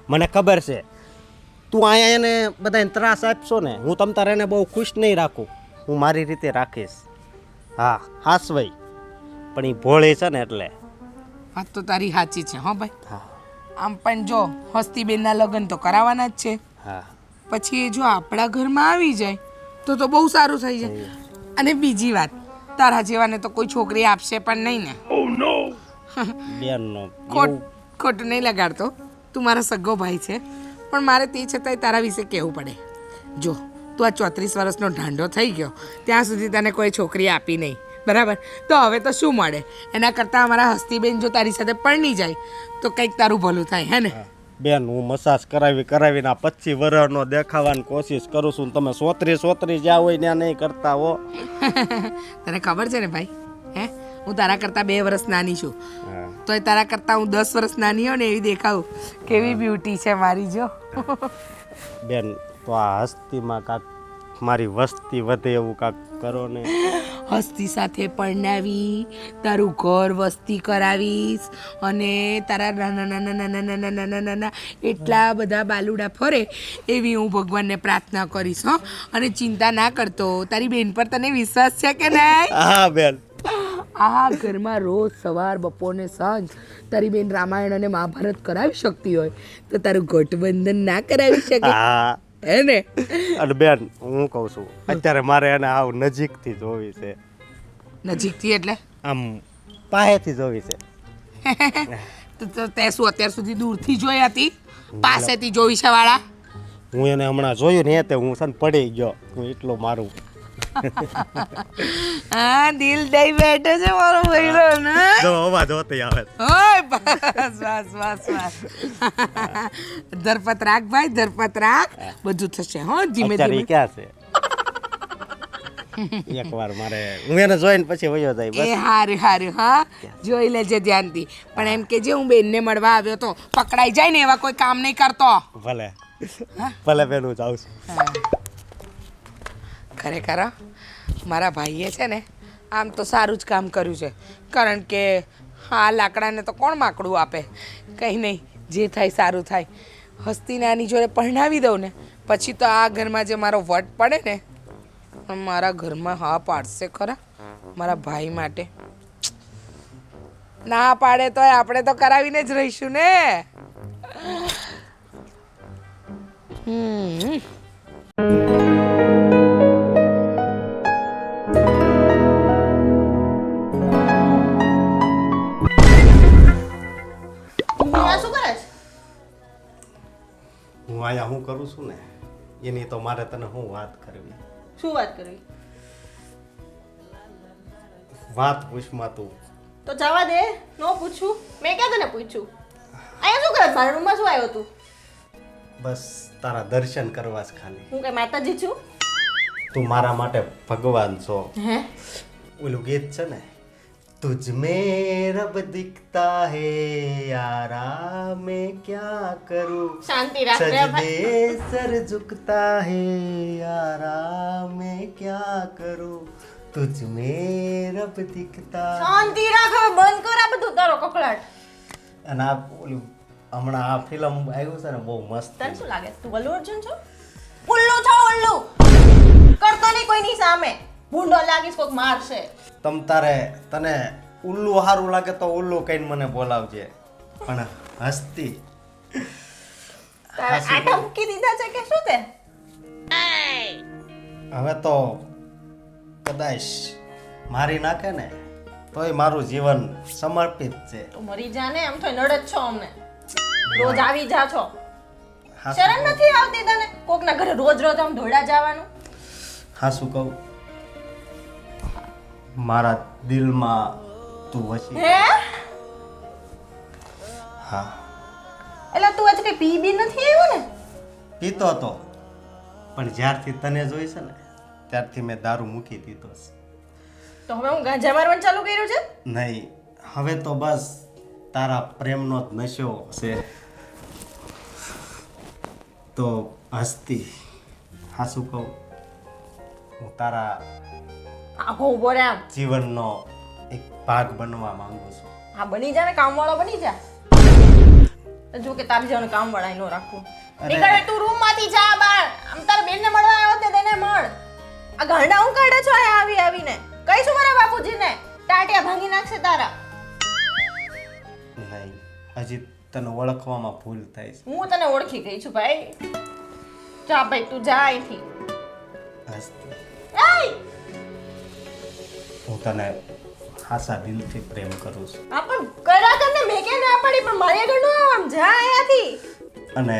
મને ખબર છે તું અહીંયા એને બધાને ત્રાસ આપશો ને, હું તમ તારે એને બહુ ખુશ નહીં રાખું, હું મારી રીતે રાખીશ. હા હાસવાઈ, પણ એ ભોળી છે ને એટલે. વાત તો તારી સાચી છે હો ભાઈ. હા. આમ પણ જો હસ્તીબેનના લગ્ન તો કરાવવાના જ છે. હા. પછી એ જો આપણા ઘરમાં આવી જાય તો બહુ સારું થઈ જાય. અને બીજી વાત, તારા જેવાને તો કોઈ છોકરી આપશે પણ નહીં ને? બેનનો ખોટું નહીં લગાડતો, તું મારો સગો ભાઈ છે, પણ મારે તે છતાંય તારા વિશે કહેવું પડે. જો તું આ 34 વર્ષનો ઢાંઢો થઈ ગયો, ત્યાં સુધી તને કોઈ છોકરી આપી નહીં, બરાબર? તો હવે તો શું મળે? એના કરતાં અમારા હસ્તીબેન જો તારી સાથે પરણી જાય તો કંઈક તારું ભલું થાય, હે ને? બેન હું મસાજ કરાવીને 25 વર્ષનો દેખાવાની કોશિશ કરું છું, તમે સોતરી જ્યાં હોય ત્યાં નહીં કરતા હો. તને ખબર છે ને ભાઈ, હે હું તારા કરતાં 2 વર્ષ નાની છું, તોય તારા કરતાં હું 10 વર્ષ નાની હોઉં ને એવી દેખાવું. કેવી બ્યુટી છે મારી જો. બેન તો આ હસ્તીમાં કાંક મારી વસ્તી વધે એવું કાંક કરો ને. હસ્તી સાથે પરણાવી, તારું ઘર વસ્તી કરાવીશ, અને તારા નાના એટલા બધા બાલુડા ફરે એવી હું ભગવાનને પ્રાર્થના કરીશ. હો, અને ચિંતા ના કરતો, તારી બેન પર તને વિશ્વાસ છે કે નહીં? હા બેન. આ ઘરમાં રોજ સવાર બપોરને સાંજ તારી બેન રામાયણ અને મહાભારત કરાવી શકતી હોય તો તારું ગઠબંધન ના કરાવી શકે? હા હે ને? અને બેન હું કહું છું અત્યારે મારે એને આવ નજીકથી જોવી છે. નજીકથી એટલે? આમ પાસેથી જોવી છે. તે શું અત્યાર સુધી દૂરથી જોઈ હતી પાસેથી જોઈ છે વાળા? હું એને હમણાં જોયું ને તે હું છે ને પડી ગયો, હું એટલો મારું. હા, દિલ દઈ બેઠો છે મારો ભઈલો ને. જો અવાજ હોતે આવે. ઓય બસ બસ બસ બસ. ધરપત રાખ ભાઈ, ધરપત રાખ. બધું થશે હો, ધીમે અત્યારે ધીમે. ઈ ક્યાં છે? એકવાર મારે હું એને જોઈને પછી વયો જાય એ બસ. હારું હારું, હા જોઈ લેજે ધ્યાનથી. પણ એમ કે જે હું બેનને મળવા આવ્યો તો પકડાઈ જાય ને એવા કોઈ કામ નહીં કરતો. ભલે ભલે બેન હું જાઉં છું. ખરેખર હા, મારા ભાઈએ છે ને આમ તો સારું જ કામ કર્યું છે. કારણ કે હા, લાકડાને તો કોણ માકડું આપે? કંઈ નહીં, જે થાય સારું થાય. હસ્તીને આની જોડે પરણાવી દઉં ને પછી તો આ ઘરમાં જે મારો વટ પડે ને, મારા ઘરમાં હા પાડશે ખરા મારા ભાઈ માટે. ના પાડે તોય આપણે તો કરાવીને જ રહીશું ને. શું કરે છે? હું અહીંયા હું કરું છું ને એની તો મારે તને હું વાત કરવી. શું વાત કરવી? વાત પૂછમાં તું તો જવા દે, નો પૂછું. મેં ક્યાં તને પૂછ્યું? અહીંયા શું કરે? મારા રૂમમાં શું આવ્યો તું? બસ તારા દર્શન કરવા જ ખાલી. હું કઈ માતાજી છું? તું મારા માટે ભગવાન છો. હે? ઓલું ગીત છે ને, तुझ में रब दिखता है यारा मैं क्या करूं, શાંતિ રાખ રે ભાઈ. सजदे सर झुकता है यारा मैं क्या करूं, तुझ में रब दिखता. શાંતિ રાખ, હવે બંધ કર આ બધું તારો કકળાટ. અને આ ઓલું હમણાં આ ફિલ્મ આવ્યું છે ને બહુ મસ્ત. તને શું લાગે તું અલ્લુ અર્જુન છો? ઉલ્લુ છો ઉલ્લુ. કરતો નહીં કોઈની સામે. ભૂંડો લાગીશ કોક મારશે. તને ઉલ્લુ સારું લાગે તો ઉલ્લુ કહીને મને બોલાવજે, પણ હસ્તી તારે આટા મૂકી દીધા છે કે શું તે? હવે તો કદાચ મારી નાખે ને તોય મારું જીવન સમર્પિત છે. તું મરી જા ને, આમ તો નડે જ છો અમને. રોજ આવી જા છો. હા, શરમ નથી આવતી તને? કોકના ઘરે રોજ રોજ આમ ધોડા જવાનું? હા શું કહું, મારા દિલમાં તું વસી. હે? હા, એટલે તું આજે કઈ પી બી નથી આવ્યો ને? પીતો હતો પણ જ્યારથી તને જોઈ છે ને ત્યારથી મેં દારૂ મૂકી દીધો છે. તો હવે હું ગાંજા મારવાનું ચાલુ કર્યું છે? નહીં, હવે તો બસ તારા પ્રેમનો જ નશો છે. તો હસ્તી, હા શું કહું, હું તારા આખો ઉભો રે આમ. જીવનનો એક ભાગ બનવા માંગુ છું. હા બની જા ને, કામવાળો બની જા. જો કે તારી જેવું કામવાળા નો રાખું. નીકળે તું રૂમ માંથી જા બહાર. આમ તારા બેનને મળવા આવ્યો તે તેને મળ. આ ગાંડા હું કાઢે છો અહીંયા આવી આવીને? કહીશું મારા બાપુજીને, ટાટિયા ભાંગી નાખશે તારા. નહીં, હજી તને ઓળખવામાં ભૂલ થાય છે. હું તને ઓળખી ગઈ છું ભાઈ. જા ભાઈ તું જા અહીંથી. હસ્તી, એય! હું તને ખાસા દિલથી પ્રેમ કરું છું આ પણ કરા તને મેં કે ના પાડી, પણ મારી આગળ નો આમ જા અહીંયાથી. અને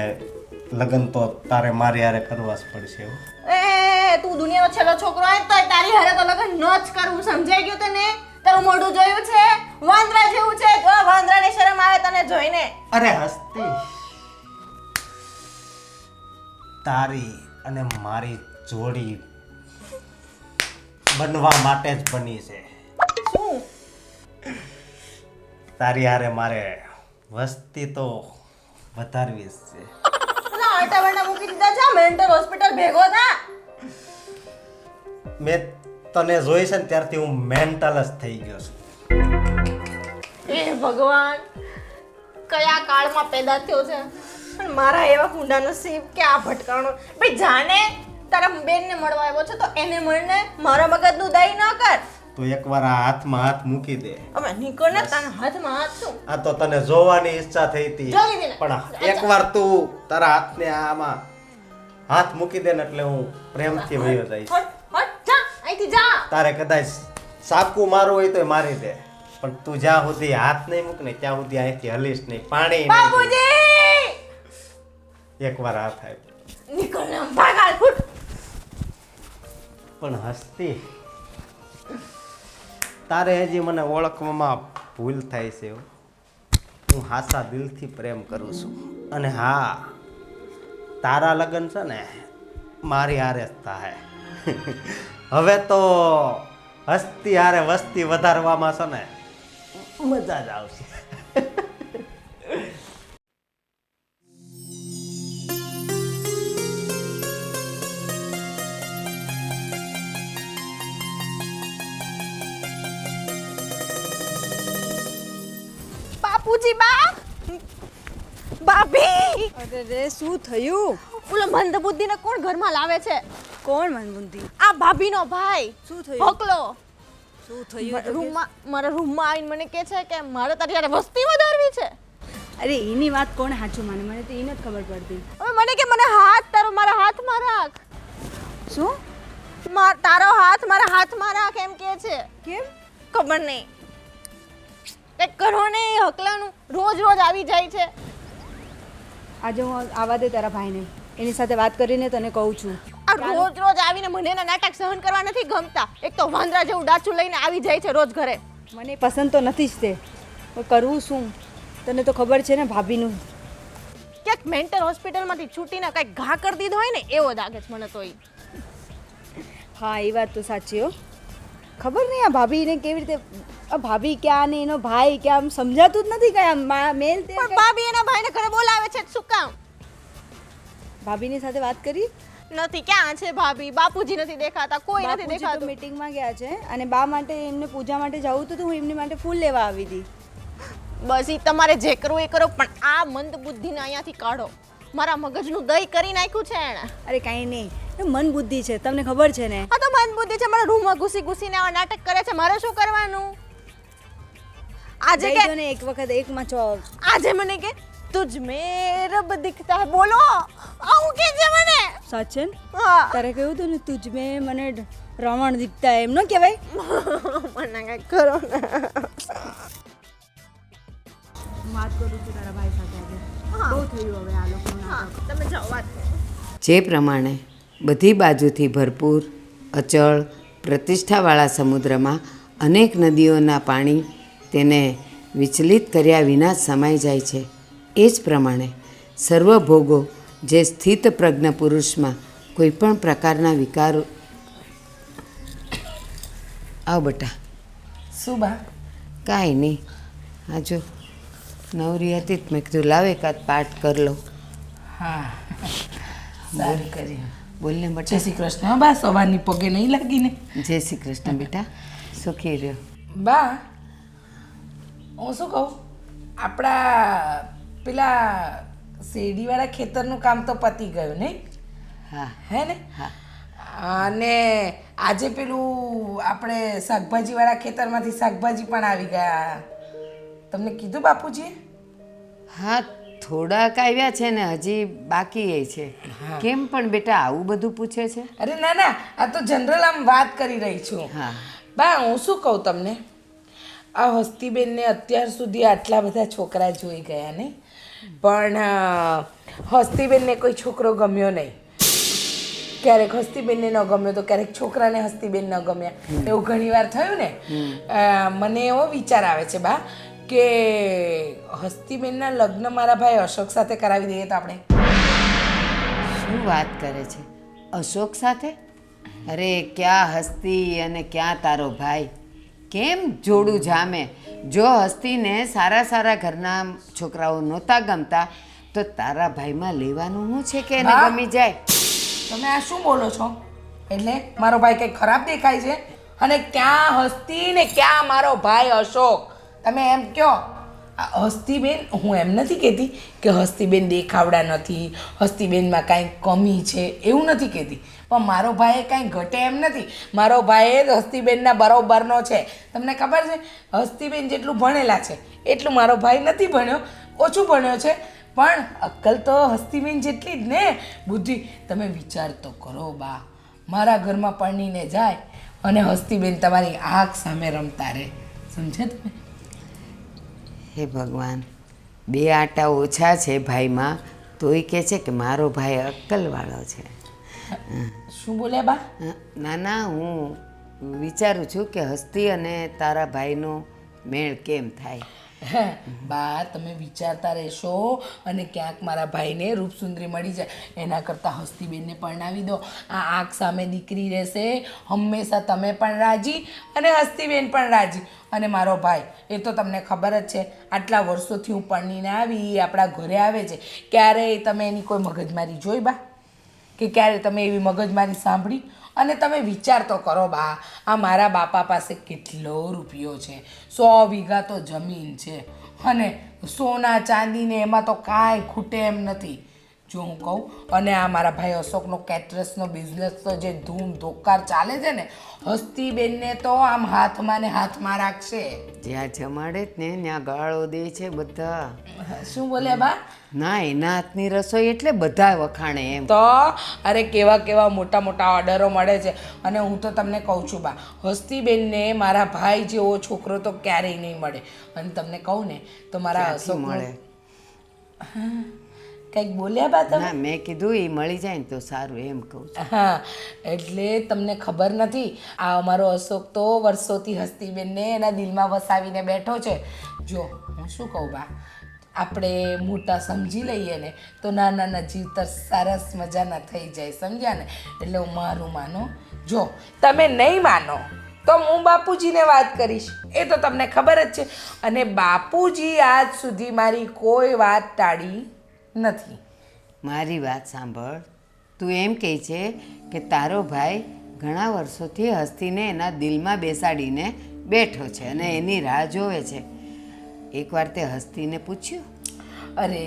લગ્ન તો તારે મારી હારે કરવા જ પડશે. હો. એ તું દુનિયાનો છેલ્લો છોકરો હોય તોય તારી હારે તો લગન ન જ કરવું, સમજાઈ ગયું તને? તારું મોઢું જોયું છે? વાંદરા જેવું છે. જો વાંદરાની શરમ આવે તને જોઈને. અરે હસ્તી, તારી અને મારી જોડી બનવા માટે જ બની છે. શું? તારી હારે મારે વસ્તી તો વધારવી જ છે. ના આટા વાટા મૂકી દીધા છે, મેન્ટલ હોસ્પિટલ ભેગો થા. મેં તને જોઈ છે ને ત્યારથી હું મેન્ટલ જ થઈ ગયો છું. એ ભગવાન, કયા કાળમાં પેદા થયો છે? પણ મારા એવા ફૂંડા નસીબ કે આ ભટકાણો. ભાઈ જાને તારા બેનને મળવા આવ્યો છે તો એને મળને, મારા મગજનું દઈ ન કર. તો એકવાર આ હાથમાં હાથ મૂકી દે. હવે નીકળ ને, તને હાથમાં હાથ શું? આ તો તને જોવાની ઈચ્છા થઈ હતી, જોઈ લીધી ને. પણ એકવાર તું તારા હાથને આમાં હાથ મૂકી દે ને એટલે હું પ્રેમથી વયો જઈશ. હટ હટ જા અહીંથી જા. તારે કદાચ સાકુ મારવું હોય તો મારી દે. પણ તું જ્યાં સુધી હાથ નહીં મૂક ને ત્યાં સુધી અહીંથી હલીશ નહીં. પાણી નહીં બાપુજી પીવું. એકવાર હાથ આવ્યો નીકળ ને ભાગાલ ફૂટ. પણ હસતી તારે હજી મને ઓળખવામાં ભૂલ થાય છે. હું હાસા દિલથી પ્રેમ કરું છું. અને હા, તારા લગ્ન છે ને મારી હારે જ થાય. હવે તો હસતી હારે વસ્તી વધારવામાં છે ને મજા જ આવશે. બાપુજી બા ભાભી અરે રે શું થયું? ઓલો મંદબુદ્ધિને કોણ ઘરમાં લાવે છે? કોણ મનબુંધી? આ ભાભીનો ભાઈ. શું થયું? હકલો શું થયું? રૂમમાં મારા રૂમમાં આવીને મને કહે છે કે મારે તારી હારે વસ્તી વધારવી છે. અરે એની વાત કોણ સાચું માને? મને તો એને જ ખબર પડતી. હવે મને કે મને હાથ તારો મારા હાથમાં રાખ. શું? તારો હાથ મારા હાથમાં રાખ એમ કહે છે. કેમ? ખબર નહીં. કંઈક કરો ને હકલાનું રોજ રોજ આવી જાય છે. આજે હું આવા દે તારા ભાઈને, એની સાથે વાત કરીને તને કહું છું. આ રોજ રોજ આવીને મને એના નાટક સહન કરવા નથી ગમતા. એક તો વાંદરા જેવું ડાચું લઈને આવી જાય છે રોજ ઘરે. મને પસંદ તો નથી જ તે, પણ કરવું શું? તને તો ખબર છે ને ભાભીનું. ક્યાંક મેન્ટલ હોસ્પિટલમાંથી છૂટીને કંઈક ઘા કરી દીધો હોય ને એવો લાગે છે મને તો. હા એ વાત તો સાચી હો. ખબર નહીં આ ભાભીને કેવી રીતે, આ ભાભી ક્યાં ને એનો ભાઈ ક્યાં, આમ સમજાતું જ નથી કયા મેલ તે. પણ ભાભી એના ભાઈને ઘરે બોલાવે છે શું કામ? ભાભીની સાથે વાત કરી નથી. ક્યાં છે ભાભી? બાપુજી નથી દેખાતા, કોઈ નથી બાપુજી તો દેખાતું. મીટિંગમાં ગયા છે અને બા માટે એમને પૂજા માટે જવું હતું તો હું એમની માટે ફૂલ લેવા આવી હતી. બસ ઈ તમારે જે કરવું એ કરો, પણ આ મંદ બુદ્ધિને અહીંયાથી કાઢો. મારા મગજનું દહીં કરી નાખ્યું છે એણે. અરે કાંઈ નહીં, એ મન બુદ્ધિ છે, તમને ખબર છે ને. હા તો મન બુદ્ધિ છે, મારા રૂમમાં ઘૂસી ઘૂસીને આવા નાટક કરે છે. મારે શું કરવાનું? આજે કે ને એક વખત એકમાં ચો. આજે મને કે તુજ મેં રબ દિખતા હે. બોલો આવું કે છે મને. સાચે ને? હા તારે કહ્યું હતું ને તુજ મેં મને રાવણ દીખતા એમ ન કહેવાય? મને કઈ કરો ને. વાત કરું છું તારા ભાઈ સાથે આજે. બહુ થયું હવે આ લોકોનું. તમે જાઓ વાત કરો. જે પ્રમાણે બધી બાજુથી ભરપૂર અચળ પ્રતિષ્ઠાવાળા સમુદ્રમાં અનેક નદીઓના પાણી તેને વિચલિત કર્યા વિના જ સમાઈ જાય છે, એ જ પ્રમાણે સર્વભોગો જે સ્થિત પ્રજ્ઞ પુરુષમાં કોઈપણ પ્રકારના વિકારો. આવ બટા. શું બા? કાંઈ નહીં, આ જો નવરી હતી તો મેં કીધું લાવે એકાદ પાઠ કરી લો. હા સારું કરી. બોલને બટા. જય શ્રી કૃષ્ણ. બા સવારની પગે નહીં લાગીને? જય શ્રી કૃષ્ણ બેટા, સુખી રહ્યો. બા હું શું કહું, આપણા પેલા શેરડીવાળા ખેતરનું કામ તો પતી ગયું નહીં? હા હે ને? હા. અને આજે પેલું આપણે શાકભાજીવાળા ખેતરમાંથી શાકભાજી પણ આવી ગયા. તમને કીધું બાપુજીએ? હા થોડાક આવ્યા છે ને હજી બાકી એ છે. કેમ પણ બેટા આવું બધું પૂછે છે? અરે ના ના, આ તો જનરલ આમ વાત કરી રહી છું. હા બા હું શું કહું તમને, આ હસ્તીબેનને અત્યાર સુધી આટલા બધા છોકરા જોઈ ગયા નહીં, પણ હસ્તીબેનને કોઈ છોકરો ગમ્યો નહીં. ક્યારેક હસ્તીબેનને ન ગમ્યો તો ક્યારેક છોકરાને હસ્તીબેન ન ગમ્યા, એવું ઘણી વાર થયું ને. મને એવો વિચાર આવે છે બા કે હસ્તીબેનના લગ્ન મારા ભાઈ અશોક સાથે કરાવી દઈએ તો આપણે. શું વાત કરે છે? અશોક સાથે? અરે ક્યાં હસ્તી અને ક્યાં તારો ભાઈ, કેમ જોડું જામે? જો હસ્તીને સારા સારા ઘરના છોકરાઓ નહોતા ગમતા તો તારા ભાઈમાં લેવાનું શું છે કે એને બા, ગમી જાય? તમે આ શું બોલો છો? એટલે મારો ભાઈ કંઈ ખરાબ દેખાય છે? અને ક્યાં હસ્તી ને ક્યાં મારો ભાઈ અશોક? તમે એમ કહો. આ હસ્તીબેન, હું એમ નથી કહેતી કે હસ્તીબેન દેખાવડા નથી, હસ્તીબેનમાં કાંઈ કમી છે, એવું નથી કહેતી. પણ મારો ભાઈ કાંઈ ઘટે એમ નથી. મારો ભાઈ જ હસ્તીબેનના બરોબરનો છે. તમને ખબર છે, હસ્તીબેન જેટલું ભણેલા છે એટલું મારો ભાઈ નથી ભણ્યો, ઓછું ભણ્યો છે, પણ અક્કલ તો હસ્તીબેન જેટલી જ ને, બુદ્ધિ. તમે વિચાર તો કરો બા, મારા ઘરમાં પરણીને જાય અને હસ્તીબેન તમારી આંખ સામે રમતા રહે, સમજે તમે? હે ભગવાન, 2 આટા ઓછા છે ભાઈમાં, તોય કહે છે કે મારો ભાઈ અક્કલવાળો છે. શું બોલ્યા બા? ના ના, હું વિચારું છું કે હસ્તી અને તારા ભાઈનો મેળ કેમ થાય. બા તમે વિચારતા રહેશો અને ક્યાંક મારા ભાઈને રૂપસુંદરી મળી જાય એના કરતાં હસ્તીબેનને પરણાવી દો. આ આંખ સામે દીકરી રહેશે, હંમેશા તમે પણ રાજી અને હસ્તીબેન પણ રાજી. અને મારો ભાઈ એ તો તમને ખબર જ છે, આટલા વર્ષોથી હું પરણીને આવી આપણા ઘરે આવે છે, ક્યારેય તમે એની કોઈ મગજમારી જોઈ બા? કે ક્યારે તમે એવી મગજમારી સાંભળી? અને તમે વિચાર તો કરો બા, આ મારા બાપા પાસે કેટલો રૂપિયો છે, 100 વીઘા તો જમીન છે, અને સોના ચાંદીને એમાં તો કાંઈ ખૂટે એમ નથી. જો હું કહું, અને આ મારા ભાઈ અશોકનો કેટરસનો બિઝનેસ તો જે ધૂમ ધોકાર ચાલે છે ને, હસ્તીબેનને તો આમ હાથમાં ને હાથમાં રાખશે. જ્યાં જમાડે જ ને ત્યાં ગાળો દે છે બધા. શું બોલ્યા બા? ના, એના હાથની રસોઈ એટલે બધા વખાણે એમ. તો અરે કેવા કેવા મોટા મોટા ઓર્ડરો મળે છે. અને હું તો તમને કહું છું બા, હસ્તીબેનને મારા ભાઈ જેવો છોકરો તો ક્યારેય નહીં મળે. અને તમને કહું ને તો મારા અશોક મળે. કંઈક બોલ્યા બા તમે? ના, મેં કીધું એ મળી જાય ને તો સારું એમ કહું છું. હા, એટલે તમને ખબર નથી, આ અમારો અશોક તો વર્ષોથી હસ્તીબેનને એના દિલમાં વસાવીને બેઠો છે. જો હું શું કહું બા, આપણે મોટા સમજી લઈએ ને તો નાના નાના જીવતર સરસ મજાના થઈ જાય, સમજ્યા ને? એટલે હું મારું માનો. જો તમે નહીં માનો તો હું બાપુજીને વાત કરીશ, એ તો તમને ખબર જ છે. અને બાપુજી આજ સુધી મારી કોઈ વાત ટાળી નથી. મારી વાત સાંભળ, તું એમ કહે છે કે તારો ભાઈ ઘણા વર્ષોથી હસ્તીને એના દિલમાં બેસાડીને બેઠો છે અને એની રાહ જોવે છે. એકવાર તે હસ્તીને પૂછ્યું? અરે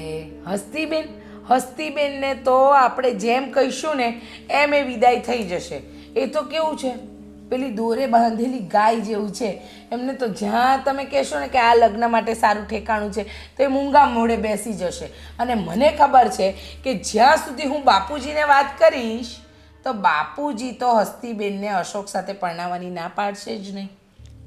હસ્તીબેનને તો આપણે જેમ કહીશું ને એમ એ વિદાય થઈ જશે. એ તો કેવું છે, પેલી દોરે બાંધેલી ગાય જેવું છે. એમને તો જ્યાં તમે કહેશો ને કે આ લગ્ન માટે સારું ઠેકાણું છે તો એ મૂંગા મોઢે બેસી જશે. અને મને ખબર છે કે જ્યાં સુધી હું બાપુજીને વાત કરીશ તો બાપુજી તો હસ્તીબેનને અશોક સાથે પરણાવવાની ના પાડશે જ નહીં.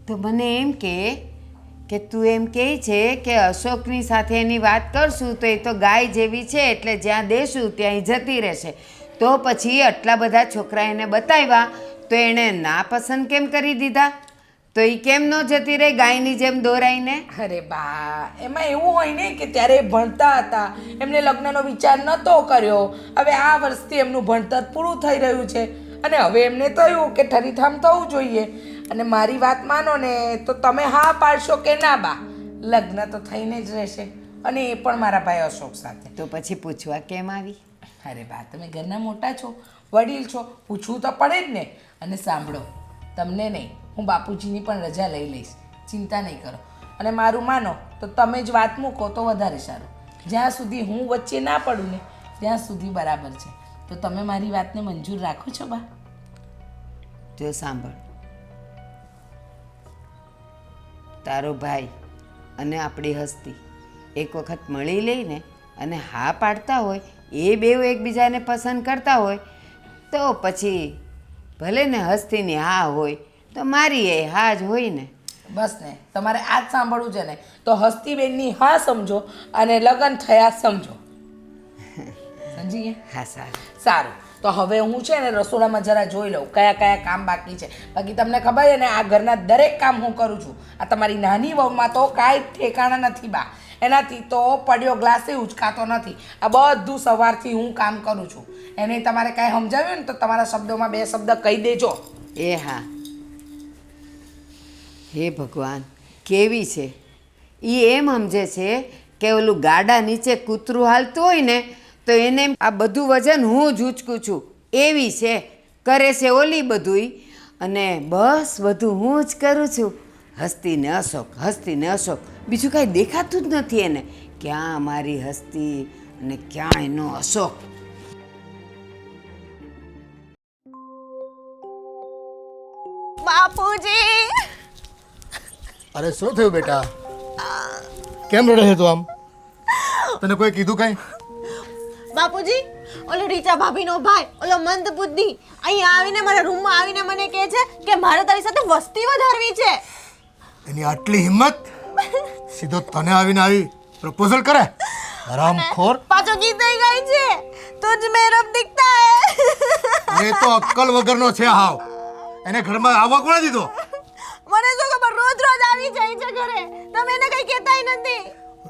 તો મને એમ કે તું એમ કહે છે કે અશોકની સાથે એની વાત કરશું તો એ તો ગાય જેવી છે, એટલે જ્યાં દેશું ત્યાં એ જતી રહેશે. તો પછી આટલા બધા છોકરા એને બતાવ્યા તો એણે ના પસંદ કેમ કરી દીધા? તો એ કેમ ન જતી રહી ગાયની જેમ દોરાઈને? અરે બા, એમાં એવું હોય ને કે ત્યારે ભણતા હતા, એમને લગ્નનો વિચાર નહોતો કર્યો. હવે આ વર્ષથી એમનું ભણતર પૂરું થઈ રહ્યું છે અને હવે એમને થયું કે ઠરીઠામ થવું જોઈએ. અને મારી વાત માનો ને તો તમે હા પાડશો કે ના બા, લગ્ન તો થઈને જ રહેશે, અને એ પણ મારા ભાઈ અશોક સાથે. તો પછી પૂછવા કેમ આવી? અરે બા, તમે ઘરના મોટા છો, વડીલ છો, પૂછવું તો પડે જ ને. અને સાંભળો, તમને નહીં, હું બાપુજીની પણ રજા લઈ લઈશ, ચિંતા નહીં કરો. અને મારું માનો તો તમે જ વાત મૂકો તો વધારે સારું. જ્યાં સુધી હું વચ્ચે ના પડું ને ત્યાં સુધી બરાબર છે. તો તમે મારી વાતને મંજૂર રાખો છો બા? જો સાંભળ, તારો ભાઈ અને આપણી હસ્તી એક વખત મળી લઈને અને હા પાડતા હોય, એ બેઉ એકબીજાને પસંદ કરતા હોય તો પછી ભલે ને હસ્તીની હા હોય તો મારી એ હા જ હોય ને. બસ ને, તમારે આ જ સાંભળવું છે ને તો હસ્તીબેનની હા સમજો અને લગ્ન થયા સમજો. સમજી ગયા? હા, સારું સારું. તો હવે હું છે ને રસોડામાં જરા જોઈ લઉં કયા કયા કામ બાકી છે. બાકી તમને ખબર છે ને આ ઘરના દરેક કામ હું કરું છું. આ તમારી નાની વહુમાં તો કાંઈ ઠેકાણા નથી બા, એનાથી તો પડ્યો ગ્લાસે ઉચકાતો નથી. આ બધું સવારથી હું કામ કરું છું. એને તમારે કાંઈ સમજાવ્યું ને તો તમારા શબ્દોમાં 2 શબ્દ કહી દેજો. એ હા. હે ભગવાન, કેવી છે એ! એમ સમજે છે કે ઓલું ગાડા નીચે કૂતરું હાલતું હોય ને તો એને આ બધું વજન હું જ ઉચકું છું, એવી છે. કરે છે ઓલી બધુંય અને બસ બધું હું જ કરું છું. હસ્તીને અશોક, બીજું કાંઈ દેખાતું જ નથી એને. ક્યાં મારી હસ્તી અને ક્યાં એનો અશોક? બાપુજી! અરે શું થયું બેટા? કેમ રડે છે તું આમ? તને કોઈ કીધું કઈ? બાપુજી, ઓલો રીચા ભાભીનો ભાઈ, ઓલો મંદ બુદ્ધિ અહીંયા આવીને મારા રૂમમાં આવીને મને કહે છે કે મારે તારી સાથે વસ્તી વધારવી છે. એની આટલી હિંમત? સીધો તને આવીને આવી પ્રપોઝલ કરે હરામખોર. પાછો ગીત ગાય છે તુજ મેરબ દિખતા હે. એ તો અક્કલ વગરનો છે હાવ. એને ઘરમાં આવવા કોણે દીધો? મને શું ખબર રોજ રોજ આવી જાય છે ઘરે, તમે એને કઈ કહેતાય નથી.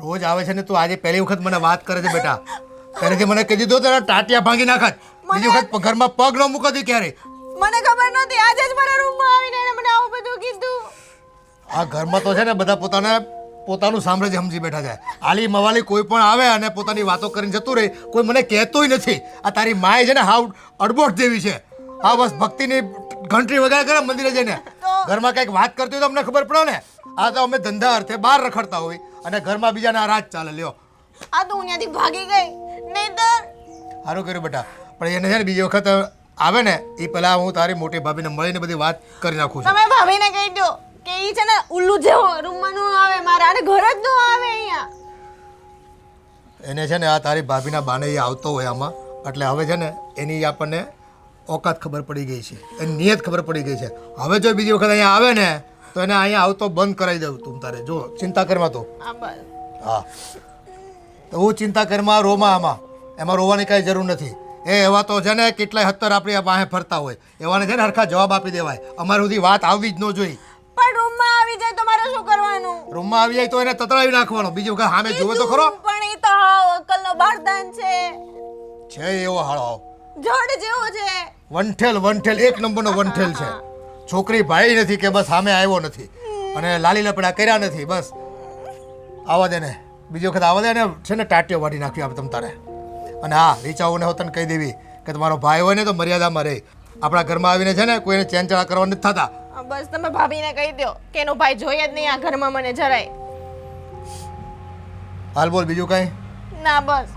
રોજ આવે છે ને તું આજે પહેલી વખત મને વાત કરે છે બેટા. પહેલેથી મને કહી દીધું તારા ટાટિયા ભાંગી નાખત. બીજી વખત ઘરમાં પગ ન મૂકતી ક્યારે. મને ખબર નહોતી, આજે જ મારા રૂમમાં આવીને એને મને આવું બધું કીધું. આ ઘરમાં તો છે ને બધા પોતાનું સામ્રાજ્ય સમજી બેઠા છે. આલી મવાલી કોઈ પણ આવે અને પોતાની વાતો કરીને જતું રહે, કોઈ મને કહેતોય નથી. આ તારી માય છે ને હાવ અડબોટ જેવી છે. હા બસ ભક્તિની ઘંટડી વગાડ્યા કરે મંદિરે જઈને. ઘરમાં કંઈક વાત કરતી હોય તો અમને ખબર પડે ને. આ તો અમે ધંધા અર્થે બહાર રખડતા હોય અને ઘરમાં બીજાના રાજ ચાલે. લ્યો આ તો હું ત્યાંથી ભાગી ગઈ, નહીંતર. સારું કર્યું બેટા, પણ એને છે ને બીજી વખત આવે ને એ પહેલાં હું તારી મોટી ભાભીને મળીને બધી વાત કરી નાખું છું. તમે ભાભીને કહી દો કે ઈ છે ને ઉલ્લુ જેવો રૂમમાં ન આવે મારા, અને ઘર જ ન આવે અહીંયા. એને છે ને આ તારી ભાભીના બાને એ આવતો હોય આમાં, એટલે હવે છે ને એની આપણને ઓકાત ખબર પડી ગઈ છે, એની નિયત ખબર પડી ગઈ છે. હવે જો બીજી વખત અહીંયા આવે ને તો એને અહીંયા આવતો બંધ કરાવી દઉં. તું તારે જો ચિંતા કરમાં તો. હા તો હું ચિંતા કરમાં રોમાં આમાં, એમાં રોવાની કાંઈ જરૂર નથી. એ એવા તો છે ને કેટલાય હત્તર આપણી પાસે ફરતા હોય, એવાને છે ને હરખા જવાબ આપી દેવાય. અમારે સુધી વાત આવવી જ ન જોઈએ. પણ રૂમમાં આવી જાય તો મારે શું કરવાનું? રૂમમાં આવી જાય તો એને તતડાવી નાખવાનો. બીજી વખત સામે જોવે તો ખરો. પણ એ તો હાવ અક્કલનો બારદાન છે એવો હાળો જડ જેવો છે. વંઠેલ એક નંબરનો વંઠેલ છે. છોકરી ભાઈ નથી કે બસ સામે આવ્યો નથી અને લાલી લપડા કર્યા નથી. બસ આવવા દે ને, બીજી વખત આવવા દે ને છે ને ટાટીઓ વાટી નાખવી આપણે તમ તારે. અને હા રીચાઓને હોતને કહી દેવી કે તમારો ભાઈ હોય ને તો મર્યાદામાં રહે. આપણા ઘરમાં આવીને છે ને કોઈને ચેનચળા કરવા નથી થતા. બસ તમે ભાભીને કહી દો કે એનો ભાઈ જોઈએ જ નહીં આ ઘરમાં મને જરાય. હાલ બોલ બીજું કઈ? ના બસ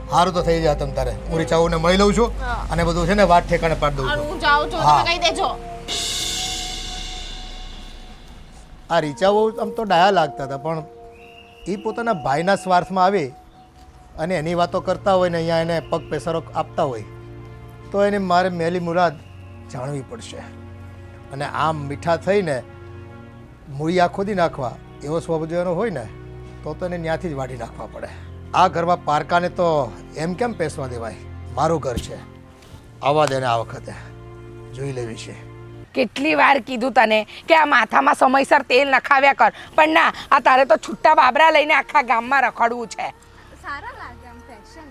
સારું તો થઈ જાય તમ તારે. હું રીચાઓને મળી લઉં છું અને બધું છે ને વાત ઠેકાણે પાડી દઉં છું. હું જાઉં છું, તમે કહી દેજો. આ રીચાઓ આમ તો ડાયા લાગતા હતા, પણ એ પોતાના ભાઈના સ્વાર્થમાં આવે અને એની વાતો કરતા હોય ને અહીંયા એને પગ પેસારો આપતા હોય તો એને મારે મેલી મુરાદ જાણવી પડશે. અને આમ મીઠા થઈને મૂળિયા ખોદી નાખવા એવો સ્વભાવ એનો હોય ને તો એને ત્યાંથી જ વાઢી નાખવા પડે. આ ઘરમાં પારકાને તો એમ કેમ પેસવા દેવાય? મારું ઘર છે, આવવા દે ને આ વખતે જોઈ લેવી છે. કેટલી વાર કીધું તને કે આ માથામાં સમયસર તેલ નખાવ્યા કર, પણ ના, આ તારે તો છૂટા બાબરા લઈને આખા ગામમાં રખડવું છે. સારા લાગે આમ ફેશન.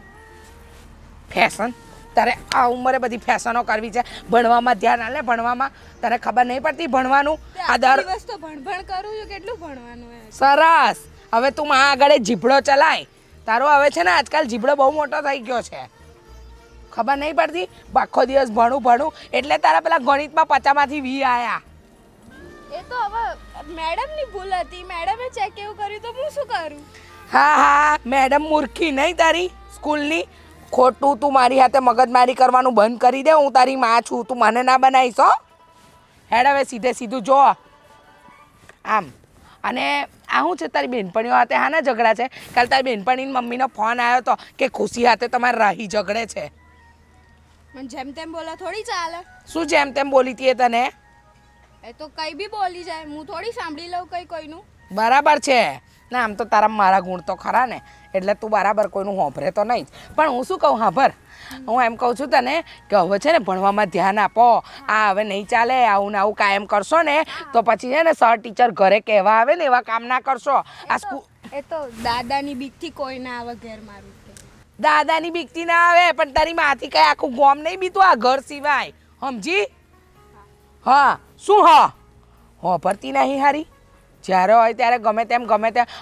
ફેશન? તારે આ ઉંમરે બધી ફેશનો કરવી છે? ભણવામાં ધ્યાન આલે. ભણવામાં તને ખબર નહીં પડતી ભણવાનું? આ દિવસ તો ભણ કરું છું, કેટલું ભણવાનું હે. સરસ. હવે તું માં આગળ જીભડો ચલાય. તારો હવે છે ને આજકાલ જીભડો બહુ મોટો થઈ ગયો છે, ખબર નહીં પડતી? આખો દિવસ ભણું એટલે તારા પેલા ગણિતમાં 50માંથી 20 આયા. એ તો હવે મેડમની ભૂલ હતી, મેડમે ચેક એવું કર્યું તો હું શું કરું? હા મેડમ મૂર્ખી નહીં તારી સ્કૂલની. ખોટું તું મારી હાથે મગજમારી કરવાનું બંધ કરી દે. હું તારી માં છું, તું મને ના બનાવીશ હો. હેડ હવે સીધું જો આમ. અને આ શું છે તારી બેનપણીઓ હાથે હા ના ઝઘડા છે? કાલ તારી બેનપણીની મમ્મીનો ફોન આવ્યો હતો કે ખુશી હાથે તમારે રાહી ઝઘડે છે. મને જેમ તેમ બોલા થોડી ચાલે. શું જેમ તેમ બોલી તી તને? એ તો કઈ બી બોલી જાય, હું થોડી સાંભળી લઉં કોઈનું. બરાબર છે. ના આમ તો તારા મારા ગુણ તો ખરા ને, એટલે તું બરાબર કોઈનું હોંભરે તો નહીં જ. પણ હું શું કહું હાભર, હું એમ કહું છું તને કે હવે છે ને ભણવામાં ધ્યાન આપો. આ હવે નહીં ચાલે. આવું ને આવું કાયમ કરશો ને તો પછી છે ને સર ટીચર ઘરે કહેવા આવે ને એવા કામ ના કરશો. આ સ્કૂલ એ તો દાદાની બીકથી કોઈ ના આવે ઘેર મારું. દાદાની બીકથી ના આવે, પણ તારી માથી કઈ આખું ગોમ નહીં બીતું આ ઘર સિવાય, સમજી? હા શું? હા ભરતી નહીં હારી. જ્યારે હોય ત્યારે ગમે તેમ.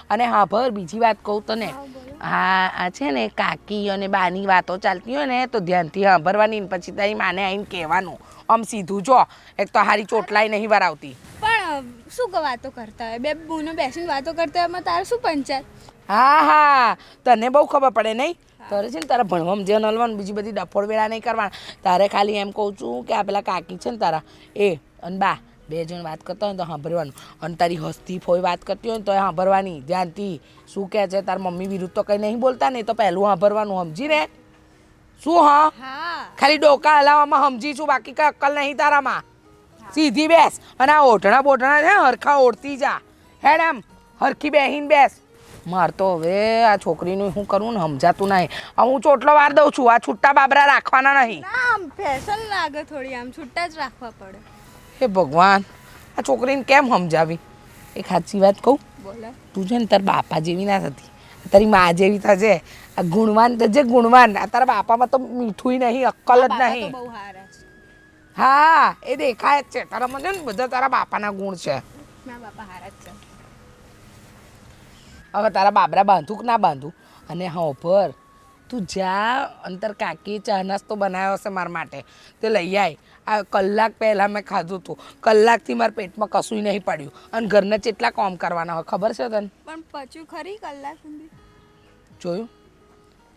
અને હા ભર બીજી વાત કહું તને, આ છે ને કાકી અને બાની વાતો ચાલતી હોય ને તો ધ્યાનથી સાંભળવાની, પછી તારી માને આવીને કહેવાનું. આમ સીધું જો. એક તો હારી ચોટલાય નહીં વરાવતી. પણ શું વાતો કરતા હોય? બે બૂનો બેસીને વાતો કરતા હોય એમાં તારે શું પંચાયત? હા તને બહુ ખબર પડે નહીં? તારે છે ને તારા ભણવામાં જે નલવાનું, બીજી બધી ડફોડ વેળા નહીં કરવાના. તારે ખાલી એમ કહું છું કે આ પેલા કાકી છે ને તારા એ અને બા 2 જણ વાત કરતા હોય તો સાંભળવાનું. અને તારી હસ્તી ફોઈ વાત કરતી હોય ને તો સાંભળવાની ધ્યાનથી. શું કહે છે તાર મમ્મી વિરુદ્ધ તો કંઈ નહીં બોલતા ને, તો પહેલું સાંભળવાનું, સમજી ને? શું? હા ખાલી ડોકા હલાવવામાં સમજી છું, બાકી કઈ અક્કલ નહીં તારામાં. સીધી બેસ અને આ ઓઢણા બોઢણા છે હરખા ઓઢતી જા. હેડ એમ હરખી બેહીને બેસ. માર તો હવે આ છોકરીનું શું કરવું ને સમજાતું નહીં. હવે હું ચોટલો વાર દઉં છું, આ છૂટા બાબરા રાખવાના નહીં. ના આમ ફેશન લાગે થોડી, આમ છૂટા જ રાખવા પડે. હે ભગવાન, આ છોકરીને કેમ સમજાવી? એક સાચી વાત કહું, બોલે તું છે ને તારા બાપા જેવી ના થતી, તારી મા જેવી થશે. આ ગુણવાન થશે ગુણવાન. આ તારા બાપામાં તો મીઠું નહીં, અક્કલ જ નહીં. બહુ સારા છે. હા એ દેખાય જ છે તારા મને ને બધા તારા બાપાના ગુણ છે. મારા બાપા સારા જ છે. હવે તારા બાબરા બાંધું કે ના બાંધું? અને હા પર તું જા અંતર કાકી ચા નાસ્તો બનાવ્યો હશે મારા માટે, તે લઈ આય. આ કલાક પહેલાં મેં ખાધું હતું, કલાકથી મારા પેટમાં કશું નહીં પડ્યું. અને ઘરના કેટલા કામ કરવાના હોય ખબર છે તને? પણ પચ્યું ખરી કલાક સુધી. જોયું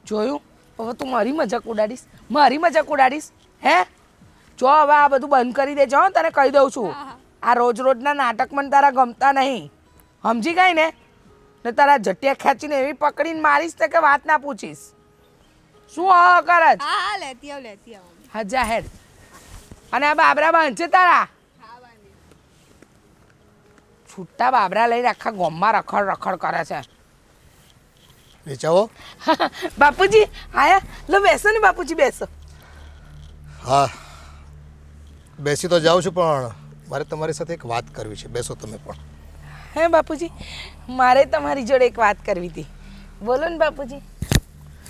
જોયું? હવે તું મારી મજાક ઉડાડીશ, મારી મજાક ઉડાડીશ હે? જો હવે આ બધું બંધ કરી દેજો, તને કહી દઉં છું. આ રોજ રોજના નાટક મને તારા ગમતા નહીં, સમજી ગઈ ને? ને તારા જટિયા ખેંચીને એવી પકડીને મારીશ તે કે વાત ના પૂછીશ. શું હા કરે છે? હા હા લેતી આવ. હા જા હેડ. અને આ બાબરા બાંધશે તારા? છૂટા બાબરા લઈને આખા ગામમાં રખડ રખડ કરે છે. રીચાઓ. બાપુજી આયા, લો બેસો ને બાપુજી બેસો. હા બેસી તો જાઉં છું, પણ મારે તમારી સાથે એક વાત કરવી છે. બેસો તમે પણ. હે બાપુજી, મારે તમારી જોડે એક વાત કરવી હતી. બોલો ને બાપુજી.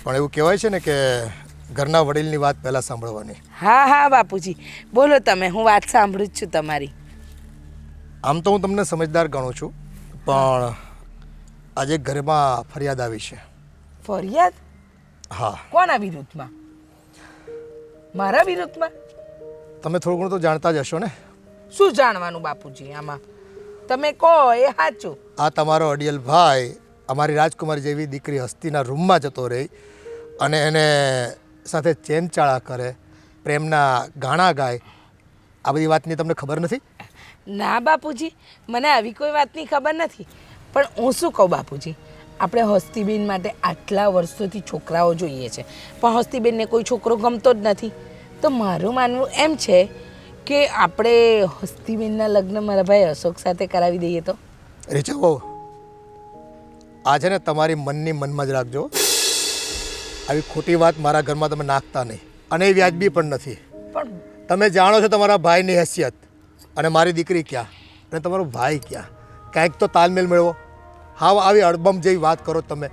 પણ એવું કહેવાય છે ને કે ઘરના વડીલની વાત પહેલાં સાંભળવાની. હા હા બાપુજી બોલો તમે, હું વાત સાંભળું જ છું તમારી. આમ તો હું તમને સમજદાર ગણું છું, પણ આજે ઘરમાં ફરિયાદ આવી છે. ફરિયાદ? હા. કોના વિરુદ્ધમાં? મારા વિરુદ્ધમાં? તમે થોડું ઘણું તો જાણતા જ હશો ને. શું જાણવાનું બાપુજી આમાં? તમે કહો એ સાચું. આ તમારો અડિયલ ભાઈ અમારી રાજકુમારી જેવી દીકરી હસ્તીના રૂમમાં જતો રહી અને એને સાથે ચેનચાળા કરે, પ્રેમના ગાણા ગાય. આ બધી વાતની તમને ખબર નથી? ના બાપુજી, મને આવી કોઈ વાતની ખબર નથી. પણ હું શું કહું બાપુજી, આપણે હસ્તીબેન માટે આટલા વર્ષોથી છોકરાઓ જોઈએ છે, પણ હસ્તીબેનને કોઈ છોકરો ગમતો જ નથી. તો મારું માનવું એમ છે કે આપણે હસ્તીબેનના લગ્ન મારા ભાઈ અશોક સાથે કરાવી દઈએ તો. રીચા બહુ આ છે ને તમારી મનની મનમાં જ રાખજો. આવી ખોટી વાત મારા ઘરમાં તમે નાખતા નહીં, અને એ વ્યાજબી પણ નથી. પણ તમે જાણો છો તમારા ભાઈની હેસિયત, અને મારી દીકરી ક્યાં અને તમારો ભાઈ ક્યાં. કાંઈક તો તાલમેલ મેળવો. હા આવી અડબમ જેવી વાત કરો તમે.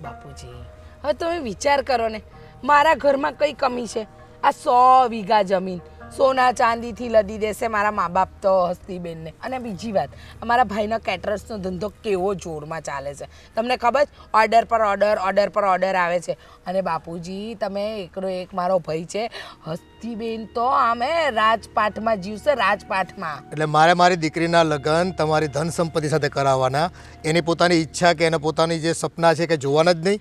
બાપુજી હવે તમે વિચાર કરો ને, મારા ઘરમાં કઈ કમી છે? આ 100 વીઘા જમીન સોના ચાંદીથી લદી દેશે મારા મા બાપ તો હસ્તીબેનને. અને બીજી વાત, અમારા ભાઈનો કેટરર્સનો ધંધો કેવો જોરમાં ચાલે છે તમને ખબર? ઓર્ડર પર ઓર્ડર, ઓર્ડર પર ઓર્ડર આવે છે. અને બાપુજી તમે એકનો એક મારો ભાઈ છે, હસ્તીબેન તો આમે રાજપાઠમાં જીવશે, રાજપાઠમાં. એટલે મારે મારી દીકરીના લગ્ન તમારી ધન સંપત્તિ સાથે કરાવવાના, એની પોતાની ઈચ્છા કે એના પોતાની જે સપના છે કે જોવાના જ નહીં?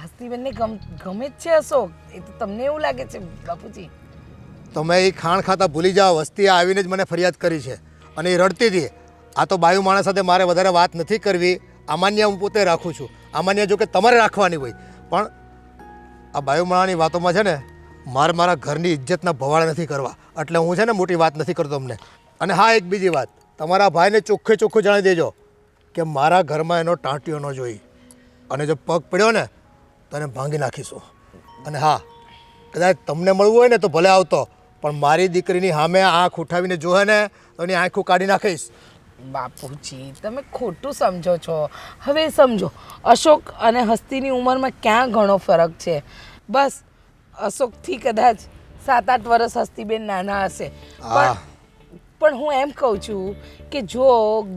હસ્તીબેનને ગમે જ છે અશોક, એ તો તમને એવું લાગે છે બાપુજી? તમે એ ખાણ ખાતા ભૂલી જાઓ. વસ્તી આવીને જ મને ફરિયાદ કરી છે અને એ રડતી હતી. આ તો બાયુ માણસ સાથે મારે વધારે વાત નથી કરવી. આમાન્ય હું પોતે રાખું છું. આમાન્ય જો કે તમારે રાખવાની હોય, પણ આ બાયુ માણાની વાતોમાં છે ને મારા ઘરની ઇજ્જતના ભવાડા નથી કરવા. એટલે હું છે ને મોટી વાત નથી કરતો તમને. અને હા એક બીજી વાત, તમારા ભાઈને ચોખ્ખે ચોખ્ખું જણાવી દેજો કે મારા ઘરમાં એનો ટાંટિયો ન જોઈ, અને જો પગ પડ્યો ને તો એને ભાંગી નાખીશું. અને હા કદાચ તમને મળવું હોય ને તો ભલે આવતો, પણ મારી દીકરીની સામે આંખ ઉઠાવીને જોહે ને તો એની આંખો કાઢી નાખીશ. બાપુજી તમે ખોટું સમજો છો. હવે સમજો, અશોક અને હસ્તીની ઉંમરમાં ક્યાં ઘણો ફરક છે. બસ અશોકથી કદાચ 7-8 વર્ષ હસ્તીબેન નાના હશે. પણ હું એમ કહું છું કે જો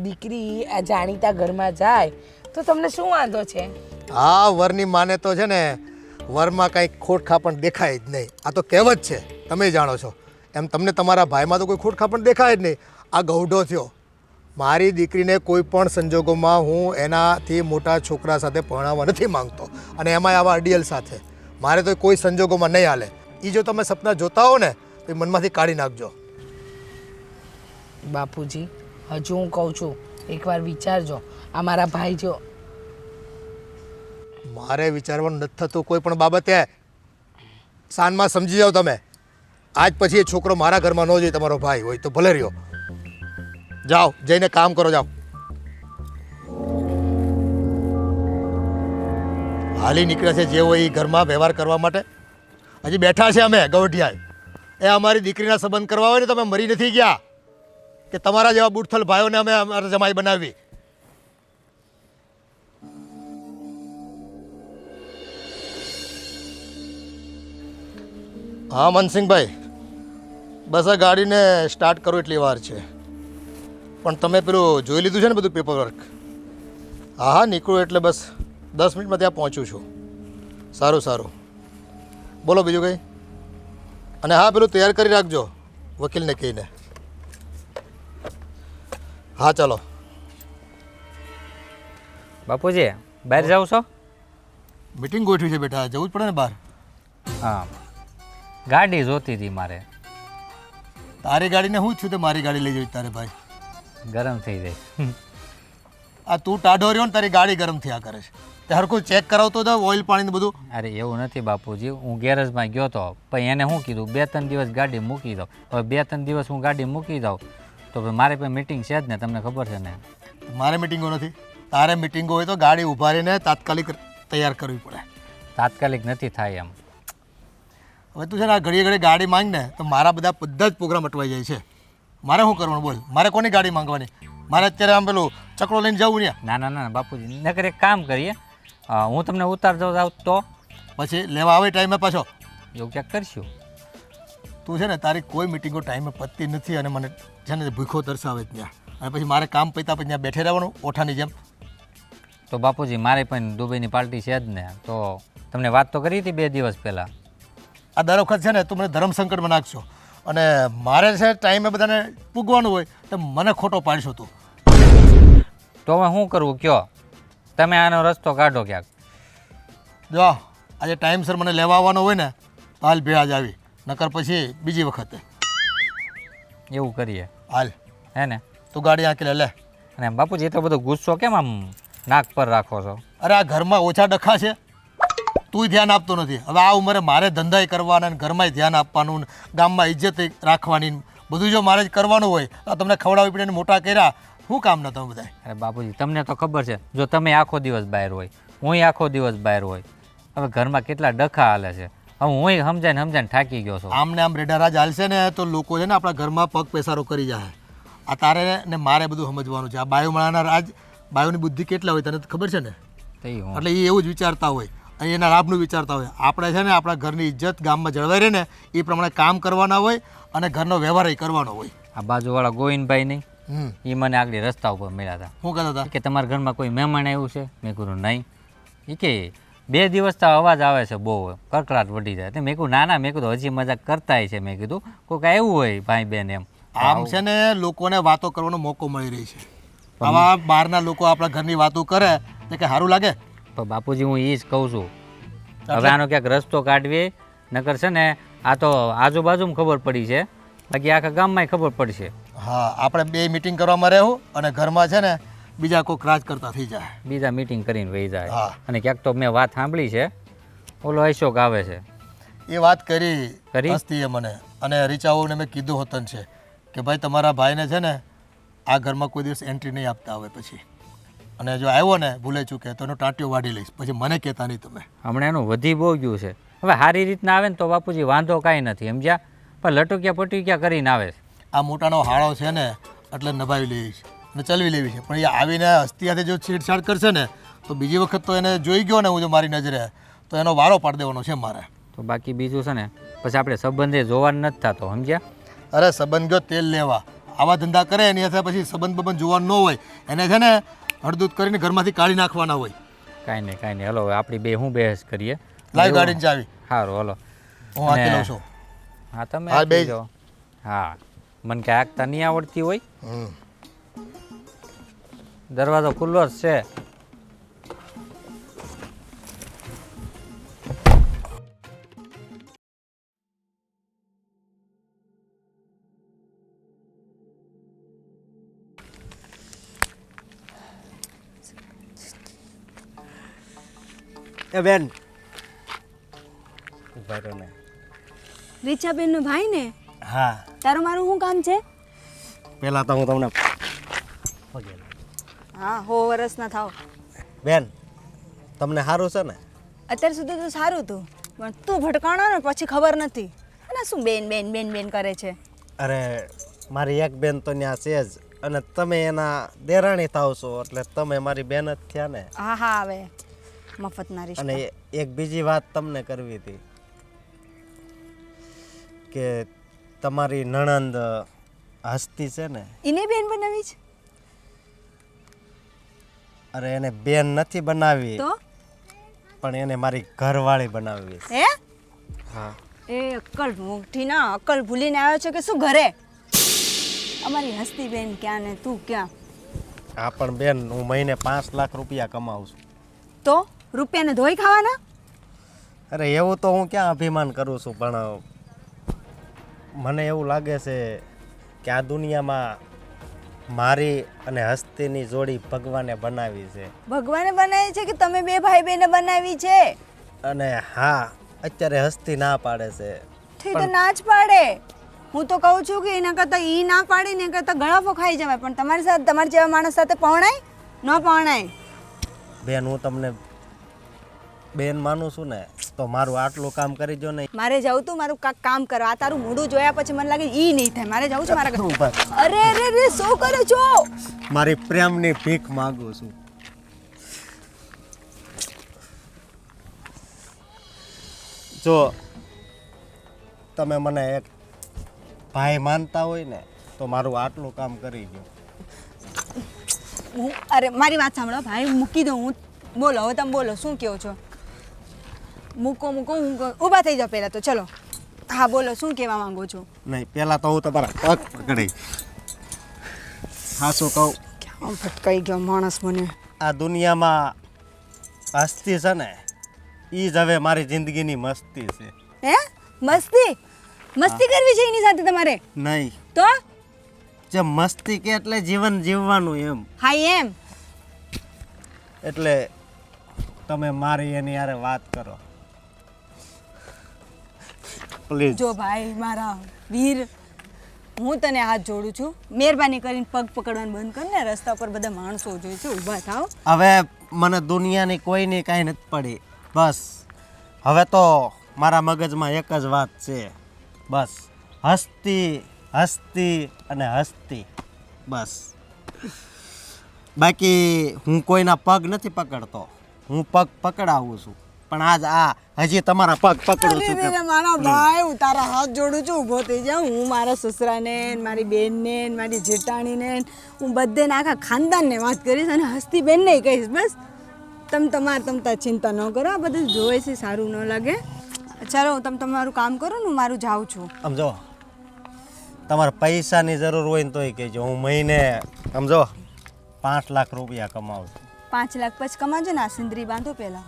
દીકરી આ જાણીતા ઘરમાં જાય તો તમને શું વાંધો છે? હા વરની માને તો છે ને વરમાં કાંઈ ખોટખાપણ દેખાય જ નહીં. આ તો કહેવત છે, તમે જાણો છો. એમ તમને તમારા ભાઈમાં તો કોઈ ખોટખાપણ દેખાય જ નહીં. આ ગૌઢો થયો. મારી દીકરીને કોઈ પણ સંજોગોમાં હું એનાથી મોટા છોકરા સાથે પરણાવવા નથી માંગતો, અને એમાં આવા અડિયલ સાથે. મારે તો કોઈ સંજોગોમાં નહીં હાલે. એ જો તમે સપના જોતા હો ને તો એ મનમાંથી કાઢી નાખજો. બાપુજી હજુ હું કહું છું, એકવાર વિચારજો. આ મારા ભાઈ જો મારે વિચારવાનું નથી થતું કોઈ પણ બાબતે. સાનમાં સમજી જાઓ તમે. આજ પછી એ છોકરો મારા ઘરમાં ન જોઈએ. તમારો ભાઈ હોય તો ભલે રહ્યો. જાઓ જઈને કામ કરો, જાઓ. હાલી નીકળે છે જે હોય એ ઘરમાં વ્યવહાર કરવા માટે. હજી બેઠા છે અમે ગવઢિયા. એ અમારી દીકરીના સંબંધ કરવા હોય ને તમે મરી નથી ગયા કે તમારા જેવા બુટથલ ભાઈઓને અમે અમારા જમાઈ બનાવી. હા મનસિંહભાઈ, બસ આ ગાડીને સ્ટાર્ટ કરો એટલી વાર છે. પણ તમે પેલું જોઈ લીધું છે ને બધું પેપર વર્ક? હા હા, નીકળું એટલે બસ 10 મિનિટમાં ત્યાં પહોંચું છું. સારું સારું, બોલો બીજું કંઈ? અને હા, પેલું તૈયાર કરી રાખજો વકીલને કહીને. હા ચાલો. બાપુજી બહાર જાવ છો? મીટિંગ ગોઠવી છે બેટા, જવું જ પડે ને બહાર. હા, ગાડી જોતી હતી મારે. તારી ગાડીને હું જ છું તે મારી ગાડી લઈ જવી તારે ભાઈ? ગરમ થઈ જાય. આ તું ટાઢો રહ્યો ને તારી ગાડી ગરમ થયા કરે છે. તે હરખું ચેક કરાવતો જાવ ઓઇલ પાણી બધું. અરે એવું નથી બાપુજી, હું ગેરેજમાં ગયો તો પછી એને શું કીધું 2-3 દિવસ ગાડી મૂકી દઉં. હવે 2-3 દિવસ હું ગાડી મૂકી દઉં તો પછી મારે પણ મીટિંગ છે જ ને, તમને ખબર છે ને. મારે મીટિંગો નથી. તારે મીટિંગો હોય તો ગાડી ઊભા રહીને તાત્કાલિક તૈયાર કરવી પડે. તાત્કાલિક નથી થાય એમ. હવે તું છે ને આ ઘડીએ ઘડી ગાડી માંગ ને તો મારા બધા જ પ્રોગ્રામ અટવાઈ જાય છે. મારે શું કરવાનું બોલ? મારે કોની ગાડી માંગવાની? મારે અત્યારે આમ પેલું ચકડો લઈને જવું ને? ના ના ના બાપુજી, નકર એક કામ કરીએ, હું તમને ઉતાર જાઉં તો પછી લેવા આવે ટાઈમે પાછો એવું ક્યાંક કરશું. તું છે ને તારી કોઈ મિટિંગો ટાઈમે પતતી નથી અને મને છે ને ભૂખો તરસાવે જ ત્યાં. અને પછી મારે કામ પત્યા પછી ત્યાં બેઠે રહેવાનું ઓઠાની જેમ. તો બાપુજી મારે પણ દુબઈની પાર્ટી છે જ ને, તો તમને વાત તો કરી હતી 2 દિવસ પહેલાં. આ દર વખત છે ને તું મને ધર્મ સંકટમાં નાખશો અને મારે છે ટાઈમે બધાને પૂગવાનું હોય તો મને ખોટો પાડશો તું. તો હવે શું કરવું કયો? તમે આનો રસ્તો કાઢો ક્યાંક. જો આજે ટાઈમસર મને લેવા આવવાનો હોય ને તો હાલ ભેળા જ આવી, નકર પછી બીજી વખતે એવું કરીએ હાલ. હે ને? તું ગાડી આંકી લે. અને બાપુજી એટલો બધો ગુસ્સો કેમ આમ નાક પર રાખો છો? અરે આ ઘરમાં ઓછા ડખા છે, તું ધ્યાન આપતો નથી. હવે આ ઉંમરે મારે ધંધાય કરવાના, ઘરમાં ધ્યાન આપવાનું, ગામમાં ઇજ્જત રાખવાની, બધું જો મારે જ કરવાનું હોય તો તમને ખવડાવી પીને મોટા કર્યા, શું કામ ના તમે બધા? અરે બાપુજી તમને તો ખબર છે, જો તમે આખો દિવસ બહાર હોય, હું આખો દિવસ બહાર હોય, હવે ઘરમાં કેટલા ડખા હાલે છે. હવે હું સમજાઈને થાકી ગયો છું. આમને આમ રેડારાજ હાલશે ને તો લોકો છે ને આપણા ઘરમાં પગ પેસારો કરી જાય. આ તારે ને મારે બધું સમજવાનું છે. આ બાયો માળાના રાજ, બાયોની બુદ્ધિ કેટલા હોય તને ખબર છે ને? એટલે એ એવું જ વિચારતા હોય અને એના લાભનું વિચારતા હોય. આપણે છે ને આપણા ઘરની ઇજ્જત ગામમાં જળવાઈ રહે ને એ પ્રમાણે કામ કરવાના હોય અને ઘરનો વ્યવહાર કરવાનો હોય. આ બાજુવાળા ગોવિંદભાઈ નહીં, એ મને આગળ રસ્તા ઉપર મળ્યા હતા. શું કહેતા હતા? કે તમારા ઘરમાં કોઈ મહેમાન આવ્યું છે? મેં કીધું નહીં. એ કે 2 દિવસ તો અવાજ આવે છે, બહુ કડકડાટ વધી જાય. મેં કીધું ના ના, મેં કીધું હજી મજાક કરતા છે. મેં કીધું કોઈક આવ્યું હોય ભાઈ બહેન એમ. આમ છે ને લોકોને વાતો કરવાનો મોકો મળી રહી છે. આવા બહારના લોકો આપણા ઘરની વાતો કરે તો કે સારું લાગે? પણ બાપુજી હું એ જ કહું છું, હવે આનો ક્યાંક રસ્તો કાઢવી. નકર છે ને આ તો આજુબાજુમાં ખબર પડી છે, બાકી આખા ગામમાં ખબર પડશે. હા, આપણે 2 મિટિંગ કરવામાં રહેવું અને ઘરમાં છે ને બીજા કોઈક રાજ કરતા થઈ જાય, બીજા મિટિંગ કરીને વહી જાય. હા. અને ક્યાંક તો મેં વાત સાંભળી છે, ઓલો અશોક આવે છે. એ વાત કરી હસ્તીએ મને, અને રીચાઓને મેં કીધું હોતન છે કે ભાઈ તમારા ભાઈને છે ને આ ઘરમાં કોઈ દિવસ એન્ટ્રી નહીં આપતા આવે પછી, અને જો આવ્યો ને ભૂલે ચૂકે તો એનો ટાંટિયો વાઢી લઈશ. પછી મને કહેતા નહીં તમે. હમણાં એનું વધી બહુ ગયું છે. હવે સારી રીતના આવે ને તો બાપુજી વાંધો કાંઈ નથી સમજ્યા, પણ લટુક્યા પટુક્યા કરીને આવે છે. આ મોટાનો હાળો છે ને એટલે નભાવી લેવી છે અને ચલવી લેવી છે. પણ એ આવીને હસ્તી સાથે જો છેડછાડ કરશે ને તો બીજી વખત તો એને જોઈ ગયો ને હું જો મારી નજરે તો એનો વારો પાડી દેવાનો છે મારે. તો બાકી બીજું છે ને પછી આપણે સંબંધે જોવાનું નથી થતો સમજ્યા? અરે સંબંધ ગયો તેલ લેવા, આવા ધંધા કરે એની સાથે પછી સંબંધ જોવાનું ન હોય, એને છે ને હળદૂત કરીને ઘરમાંથી કાઢી નાખવાના હોય. કાંઈ નહીં. હલો હવે આપણી બે હું બહેસ કરીએ. લાઈ ગાડીને ચાવી. સારું હલો, હું હાથી લઉં છું. હા તમે હાલ જાઓ. હા, મને કાંઈ આગતા નહીં આવડતી હોય. દરવાજો ખુલ્લો જ છે. એ બેન ઉભા રહો ને. રીચાબેનનો ભાઈ ને? હા. તારું મારું શું કામ છે? પહેલાં તો હું તમને હા, 100 વર્ષના થાવ. બેન તમને સારું છે ને? અત્યાર સુધી તો સારું હતું પણ તું ભટકાણો ને પછી ખબર નથી અને શું બેન બેન બેન બેન કરે છે. અરે મારી એક બેન તો ત્યાં છે જ, અને તમે એના દેરાણી થાવ છો એટલે તમે મારી બેન જ થયા ને. હા હા હવે મફતના રિશ્તા. અને એક બીજી વાત તમને કરવી હતી કે તમારી નણંદ હસ્તી છે ને, એને બેન બનાવી છે અરે એને બેન નથી બનાવી તો પણ એને મારી ઘરવાળી બનાવવી છે. હે હા. એ અક્કલ મોટી ના અક્કલ ભૂલીને આવ્યો છે કે શું ઘરે? અમારી હસ્તી બેન ક્યાં ને તું ક્યાં? હા પણ બેન હું મહિને 5 લાખ રૂપિયા કમાઉં છું. તો રૂપિયાને ધોઈ ખાવાના? અરે એવું તો હું ક્યાં અભિમાન કરું છું, પણ મને એવું લાગે છે કે આ દુનિયામાં મારી અને હસ્તીની જોડી ભગવાને બનાવી છે. ભગવાને બનાવી છે કે તમે બે ભાઈ બેને બનાવી છે? અને હા અત્યારે હસ્તી ના પાડે છે. થઈ તો ના જ પાડે. હું તો કહું છું કે એના કરતાં ઈ ના પાડી ને કરતાં ગળાફો ખાઈ જવાય, પણ તમારી સાથે તમારા જેવા માણસ સાથે પહોણાય ન પહોણાય. બેન હું તમને બેન માનું છું ને તો મારું આટલું કામ કરી જો ને. મારે જવું તું મારું કાંક કામ કરો. આ તારું મોઢું જોયા પછી મને લાગે ઈ નહીં થાય. મારે જવું છે મારા ઘરે. અરે અરે અરે શું કરો છો? મારી પ્રેમની ભીખ માંગુ છું. જો તમે મને એક ભાઈ માનતા હોય ને તો મારું આટલું કામ કરી દો. અરે મારી વાત સાંભળો ભાઈ, મૂકી દો. હું બોલો હવે તમે બોલો શું કહો છો? મૂકો મૂકો હું ઊભા થઈ જાઓ પહેલાં તો. ચલો હા બોલો શું કહેવા માંગો છો? નહીં પહેલાં તો હું તમારા પગ પકડી. હા શું કહું, ક્યાં ભટકાઈ ગયો માણસ મને. આ દુનિયામાં હસ્તી છે ને એ જ હવે મારી જિંદગીની મસ્તી છે. હે મસ્તી? મસ્તી કરવી છે એની સાથે તમારે? નહીં તો જે મસ્તી કે એટલે જીવન જીવવાનું એમ. હા એમ. એટલે તમે મારી એની યારે વાત કરો પ્લીઝ. જો ભાઈ મારા વીર, હું તને હાથ જોડું છું. મહેરબાની કરીને પગ પકડવાનું બંધ કર ને. રસ્તા પર બધા માણસો જોઈ છે, ઊભા થાવ. હવે મને દુનિયાની કોઈની કાંઈ નથી પડી. બસ હવે તો મારા મગજમાં એક જ વાત છે, બસ હસ્તી હસ્તી અને હસ્તી. બસ બાકી હું કોઈના પગ નથી પકડતો, હું પગ પકડાવું છું. પણ આજ આ હજી તમારા પગ પકડું છું. અરે મારા ભાઈ, હું તારા હાથ જોડું છું, ઊભો થઈ જાઉં. હું મારા સસરાને મારી બેનને મારી જેઠાણીને હું બધે આખા ખાનદાનને વાત કરીશ અને હસ્તી બેનને કહીશ. બસ તમારે ચિંતા ન કરો. આ બધું જોવે છે સારું ન લાગે. ચાલો તમે તમારું કામ કરો ને, હું મારું જાઉં છું. સમજો તમારે પૈસાની જરૂર હોય ને તોય કહેજો. હું મહિને સમજો 5 લાખ રૂપિયા કમાઉં છું. 5 લાખ પછી કમાજો ને. આ સિંદરી બાંધો પહેલાં.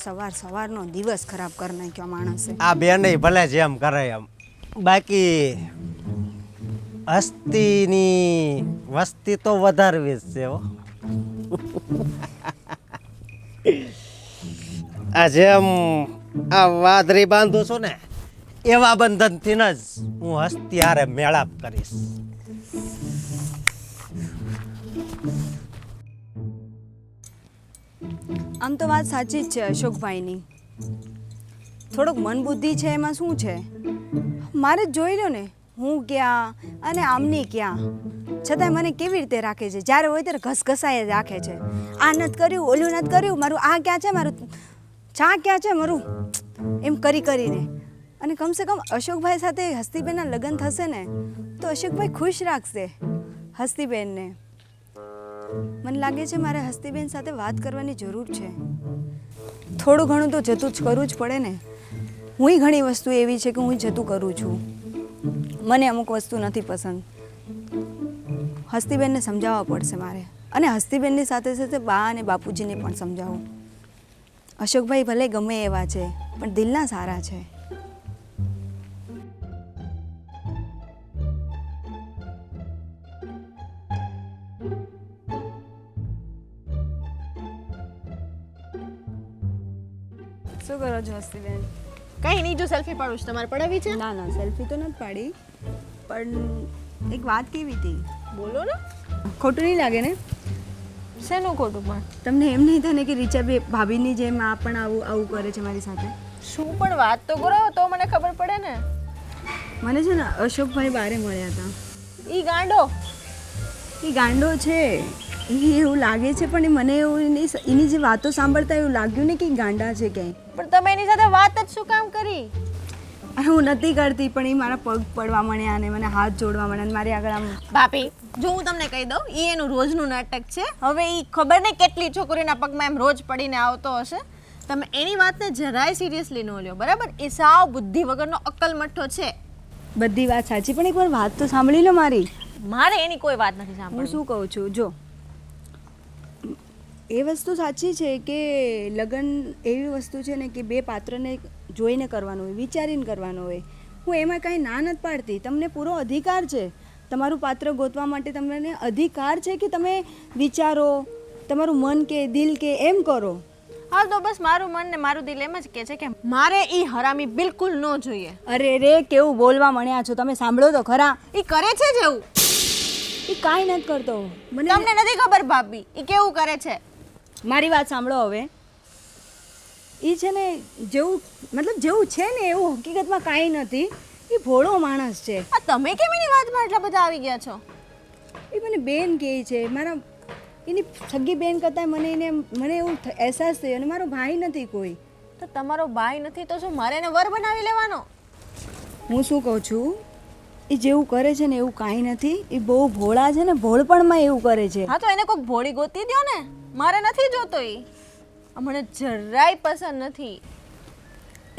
સવારનો દિવસ ખરાબ કરી નાખ્યો માણસે. આ બેન ભલે જેમ કરે એમ, બાકી હસ્તીની વસ્તી તો વધારવી જ છે હો. આ જેમ આ વાદળી બાંધું છું ને એવા બંધનથી જ હું હસ્તી હારે મેળાપ કરીશ. આમ તો વાત સાચી જ છે અશોકભાઈની. થોડુંક મન બુદ્ધિ છે એમાં શું છે? મારે જ જોઈ લો ને, હું ક્યાં અને આમની ક્યાં, છતાંય મને કેવી રીતે રાખે છે. જ્યારે હોય ત્યારે ઘસઘસાય જ રાખે છે. આ નથી કર્યું, ઓલું નથી કર્યું, મારું આ ક્યાં છે, મારું ચા ક્યાં છે, મારું એમ કરી કરીને. અને કમસે કમ અશોકભાઈ સાથે હસ્તીબેનના લગ્ન થશે ને તો અશોકભાઈ ખુશ રાખશે હસ્તીબેનને. મને લાગે છે મારે હસ્તીબેન સાથે વાત કરવાની જરૂર છે. થોડું ઘણું તો જતું જ કરવું જ પડે ને. હુંય ઘણી વસ્તુ એવી છે કે હું જતું કરું છું. મને અમુક વસ્તુ નથી પસંદ. હસ્તીબેનને સમજાવવા પડશે મારે. અને હસ્તીબેનની સાથે સાથે બા અને બાપુજીને પણ સમજાવું. અશોકભાઈ ભલે ગમે એવા છે પણ દિલના સારા છે. શું કરો છો હસ્તીબેન? કઈ નહીં, જો સેલ્ફી પાડું છું. તમારે પડાવી છે? ના ના સેલ્ફી તો નથી પાડી, પણ એક વાત કેવી હતી. બોલો ને. ખોટું નહીં લાગે ને? શેનું ખોટું પણ? તમને એમ નહીં થાય ને કે રીચા ભાભીની જેમ આ પણ આવું આવું કરે છે મારી સાથે? શું પણ વાત તો કરો તો મને ખબર પડે ને. મને છે ને અશોકભાઈ બારે મળ્યા હતા. ઈ ગાંડો એ ગાંડો છે એ એવું લાગે છે, પણ મને એવું એની જે વાતો સાંભળતા એવું લાગ્યું ને કે ઈ ગાંડા છે ક્યાંય. પણ તમે એની સાથે વાત જ શું કામ કરી? અરે હું નથી કરતી, પણ એ મારા પગ પડવા મળ્યા અને મને હાથ જોડવા મળ્યા અને મારી આગળ આમ. બાપી જો હું તમને કહી દઉં, ઈ એનું રોજનું નાટક છે. હવે ઈ ખબર નહીં કેટલી છોકરીના પગમાં એમ રોજ પડીને આવતો હશે. તમે એની વાતને જરાય સિરિયસલી ન લ્યો, બરાબર? એ સાવ બુદ્ધિ વગરનો અક્કલ મઠ્ઠો છે. બધી વાત સાચી, પણ એકવાર વાત તો સાંભળી લો મારી. મારે એની કોઈ વાત નથી હું સાંભળવી. શું કહું છું, જો એ વસ્તુ સાચી છે કે લગ્ન એવી વસ્તુ છે ને કે બે પાત્રને જોઈને કરવાનું હોય, વિચારીને કરવાનું હોય. હું એમાં કાંઈ ના નથી પાડતી, તમને પૂરો અધિકાર છે તમારું પાત્ર ગોતવા માટે. તમને અધિકાર છે કે તમે વિચારો, તમારું મન કે દિલ કે એમ કરો. હા તો બસ મારું મન ને મારું દિલ એમ જ કહે છે કે મારે ઈ હરામી બિલકુલ ન જોઈએ. અરે રે કેવું બોલવા મળ્યા છો તમે, સાંભળો તો ખરા. ઈ કરે છે જેવું. એ કાંઈ નથી કરતો. મને તમને નથી ખબર ભાભી ઈ કેવું કરે છે. મારી વાત સાંભળો હવે. એ છે ને જેવું મતલબ જેવું છે ને એવું હકીકતમાં કાંઈ નથી. એ ભોળો માણસ છે. આ તમે કેમ એની વાતમાં એટલા બધા આવી ગયા છો? એ મને બેન કહે છે, મારા એની સગી બેન કરતાં મને એવું અહેસાસ થયો. અને મારો ભાઈ નથી કોઈ. તો તમારો ભાઈ નથી તો શું મારે એને વર બનાવી લેવાનો? હું શું કહું છું, એ જેવું કરે છે ને એવું કાંઈ નથી. એ બહુ ભોળા છે ને, ભોળપણમાં એવું કરે છે. હા તો એને કોઈક ભોળી ગોતી દ્યો ને. મારે નથી જોતો ઈ. મને જરાય પસંદ નથી.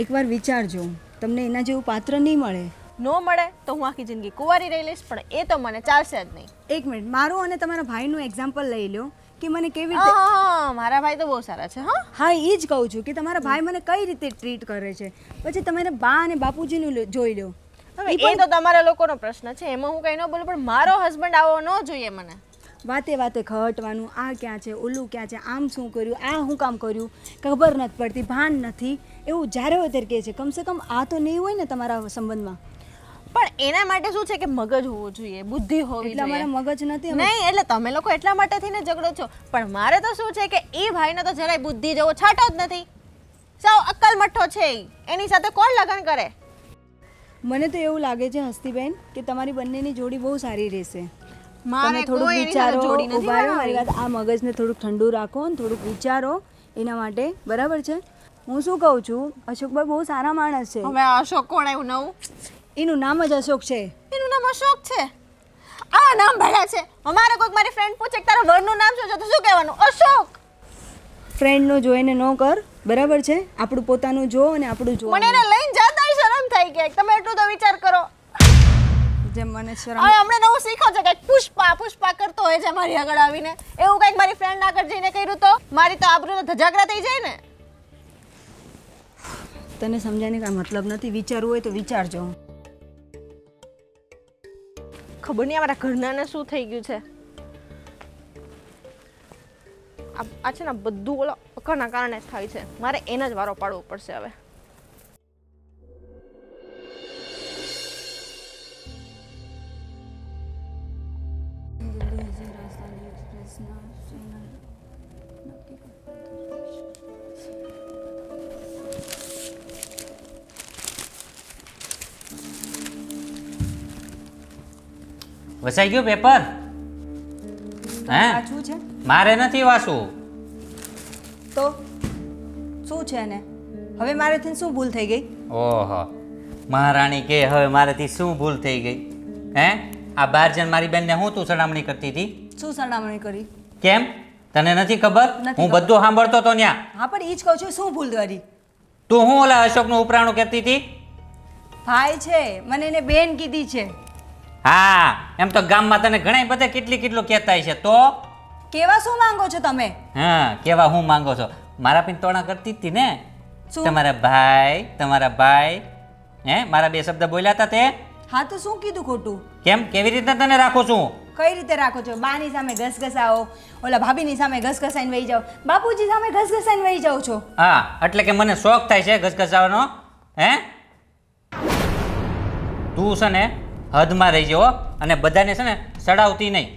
એકવાર વિચારજો, તમને એના જેવું પાત્ર નહીં મળે. નો મળે તો હું આખી જિંદગી કુંવારી રહી લઈશ, પણ એ તો મને ચાલશે જ નહીં. એક મિનિટ, મારું અને તમારા ભાઈનું એક્ઝામ્પલ લઈ લો કે મને કેવી રીતે. હા મારા ભાઈ તો બહુ સારા છે. હા એ જ કહું છું કે તમારા ભાઈ મને કઈ રીતે ટ્રીટ કરે છે. પછી તમે બા અને બાપુજીનું જોઈ લો. હવે એ તો તમારા લોકોનો પ્રશ્ન છે, એમાં હું કઈ ન બોલું, પણ મારો હસબન્ડ આવો ન જોઈએ મને. વાતે વાતે ખહટવાનું, આ ક્યાં છે, ઓલું ક્યાં છે, આમ શું કર્યું, આ શું કામ કર્યું, ખબર નથી પડતી, ભાન નથી, એવું જ્યારે હોય ત્યારે કહે છે. કમસે કમ આ તો નહીં હોય ને તમારા સંબંધમાં. પણ એના માટે શું છે કે મગજ હોવું જોઈએ, બુદ્ધિ હોવી એટલે જોઈએ. અમારા મગજ નથી. નહીં એટલે તમે લોકો એટલા માટેથી ને ઝઘડો છો, પણ મારે તો શું છે કે એ ભાઈને તો જરાય બુદ્ધિ જેવો છાંટો જ નથી. સાવ અક્કલ મઠ્ઠો છે એની સાથે કોણ લગ્ન કરે? મને તો એવું લાગે છે હસ્તીબેન કે તમારી બંનેની જોડી બહુ સારી રહેશે. મારે તમે થોડુંક કોઈ એની સાથે વિચારો. જોડી નથી ઉભા રહો, મારી બનાવવી. વાત, આ મગજને થોડુંક ઠંડુ રાખો ને થોડુંક વિચારો એના માટે, બરાબર છે? હું શું કહું છું, અશોકભાઈ બહુ સારા માણસ છે. હવે આ અશોક કોણ આવ્યું નવું? એનું નામ જ અશોક છે. એનું નામ અશોક છે? આ નામ ભલા છે. અમારે કોઈક મારી ફ્રેન્ડ પૂછે કે તારા વરનું નામ શું છે તો શું કહેવાનું? અશોક. ફ્રેન્ડનું જોઈને ન કર, બરાબર છે? આપણું પોતાનું જો અને આપણું જો. મને એને લઈને જતા શરમ થઈ ગઈ. તમે એટલું તો વિચાર કરો. જેમ મને શરમ. હવે હમણાં નવું શીખો છે કે પુષ્પા કરતો હોય છે મારી આગળ આવીને. એવું કંઈક મારી ફ્રેન્ડ આગળ જઈને કર્યું તો મારી તો આબરૂ તો ધજાગરા થઈ જાય ને. તને સમજાયને કાંઈ મતલબ નથી. વિચારવું હોય તો વિચારજો. ખબર નહીં અમારા ઘરનાને શું થઈ ગયું છે. આ છે ને બધું ઓલો અકળના કારણે જ થાય છે. મારે એને જ વારો પાડવો પડશે હવે. વસાઈ ગયું પેપર? હે વાંચવું છે મારે નથી વાંચવું. તો શું છે ને? હવે મારેથી શું ભૂલ થઈ ગઈ? ઓહો મહારાણી કે હવે મારેથી શું ભૂલ થઈ ગઈ? હે આ 12 જણ મારી બેનને હું તું સડામણી કરતી હતી? શું સરનામણી કરી? કેમ તને નથી ખબર? નથી હું ખબર. બધું સાંભળતો તો ન્યા. હા પણ એ જ કહું છું, શું ભૂલ કરી? તું હું ઓલા અશોકનું ઉપરાણું કહેતી હતી? ભાઈ છે, મને એને બેન કીધી છે. હા એમ તો ગામમાં તને ઘણા બધા કેટલું કહેતા છે. તો કેવા શું માંગો છો તમે? હા કેવા હું માંગો છો? મારા પિંતોણા કરતી હતી ને. શું? તમારા ભાઈ હે મારા 2 શબ્દ બોલ્યા હતા તે. હા તો શું કીધું ખોટું? કેમ કેવી રીતે તને રાખું છું? કઈ રીતે રાખો છો? બાની સામે ઘસઘસાઓ, ઓલા ભાભીની સામે ઘસઘસાઈને વહી જાઓ, બાપુજી સામે ઘસઘસાઈને વહી જાઓ છો. હા એટલે કે મને શોખ થાય છે ઘસઘસાવાનો. હે તું છે ને હદમાં રહી જવો અને બધાને છે ને સડાવતી નહીં.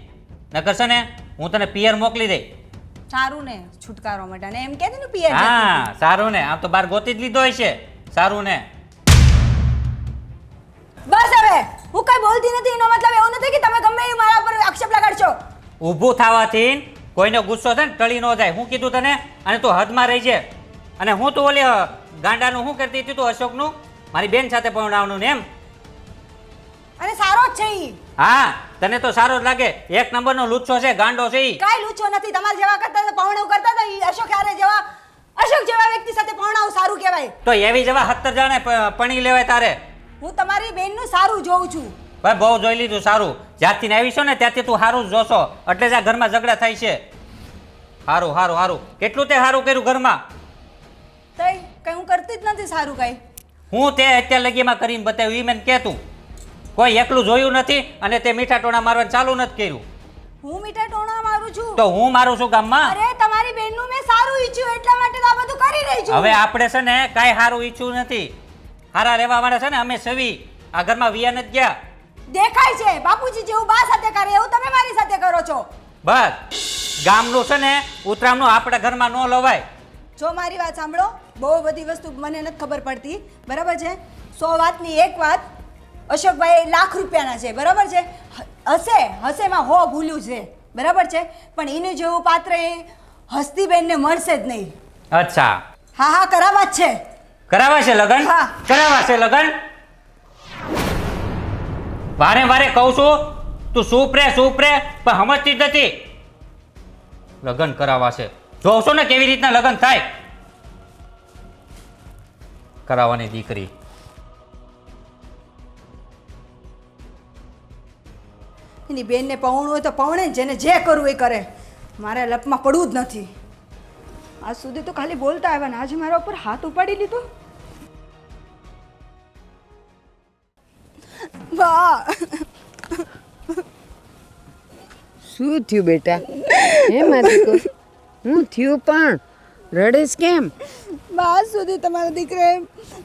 નકર છે ને હું તને પિયર મોકલી દઈ. સારું ને છુટકારો માટે અને એમ કહેતી ને પિયર જતી હા સારું ને આમ તો બાર ગોતી જ લીધો હશે સારું ને બસ હવે હું કઈ બોલતી નથી એનો મતલબ એવું નથી કે તમે ગમે એ મારા પર આક્ષેપ લગાડશો ઊભું થવાથી કોઈનો ગુસ્સો છે ને ટળી ન જાય હું કીધું તને અને તું હદમાં રહી છે અને હું તો ઓલી ગાંડાનું શું કરતી હતી તું અશોકનું મારી બેન સાથે પરણાવવાનું ને એમ અને સારો જ છે ઈ હા તને તો સારો જ લાગે એક નંબરનો લુચ્છો છે ગાંડો છે ઈ કાઈ લૂછો નથી તમારા જેવા કરતા તો પૌણવ કરતા તો ઈ અશોક જેવા વ્યક્તિ સાથે પૌણાવ સારું કહેવાય તો એવી જેવા 17 જણે પણી લેવાય તારે હું તમારી બેનનું સારું જોઉં છું ભાઈ બહુ જોઈ લીધું સારું જ્યારથી આવી છો ને ત્યારથી તું સારું જ જોશો એટલે જ આ ઘરમાં ઝઘડા થાય છે સારું સારું સારું કેટલું તે સારું કર્યું ઘરમાં તઈ કઈ હું કરતી જ નથી સારું કઈ હું તે અત્યાર લગીમાં કરીને બતાવ્યું ઈ મને કે તું કોઈ એકલું જોયું નથી અને તે મીઠા ટોણા મારવાનું ચાલુ નથી કર્યું હું મીઠા ટોણા મારું છું તો હું મારું છું ગામમાં અરે તમારી બેનનું મેં સારું ઈચ્છ્યું એટલા માટે તો આ બધું કરી રહી છું હવે આપણે છે ને કાંઈ સારું ઈચ્છવું નથી સારા રહેવા માટે છે ને અમે સવી આ ઘરમાં વિયા નથી ગયા દેખાય છે બાપુજી જેવું બા સાથે કરે એવું તમે મારી સાથે કરો છો બસ ગામનું છે ને ઉતરામનું આપણા ઘરમાં ન લવાય જો મારી વાત સાંભળો બહુ બધી વસ્તુ મને નથી ખબર પડતી બરાબર છે 100 વાતની એક વાત અશોકભાઈ લાખ રૂપિયાના છે બરાબર છે હસેમાં હો ભૂલ્યું છે બરાબર છે પણ એને જેવું પાત્ર એ હસ્તીબેનને મળશે જ નહીં અચ્છા હા હા કરાવવા જ છે કરાવા છે લગન હા. કરાવા છે લગન વારે વારે કહું છું તું ચૂપ રે પણ સમજતી જ નથી લગન કરાવા છે જોઉં છો ને કેવી રીતના લગન થાય કરાવવાની દીકરી એની બેનને પૌણું હોય તો પૌણે જેને જે કરવું એ કરે મારે લપમાં પડવું જ નથી આજ સુધી તો ખાલી બોલતા આવ્યા ને આજે મારા ઉપર હાથ ઉપાડી લીધો વાહ શું થયું બેટા હે મારી દીકરો હું થયું પણ રડેશ કેમ આજ સુધી તમારા દીકરાએ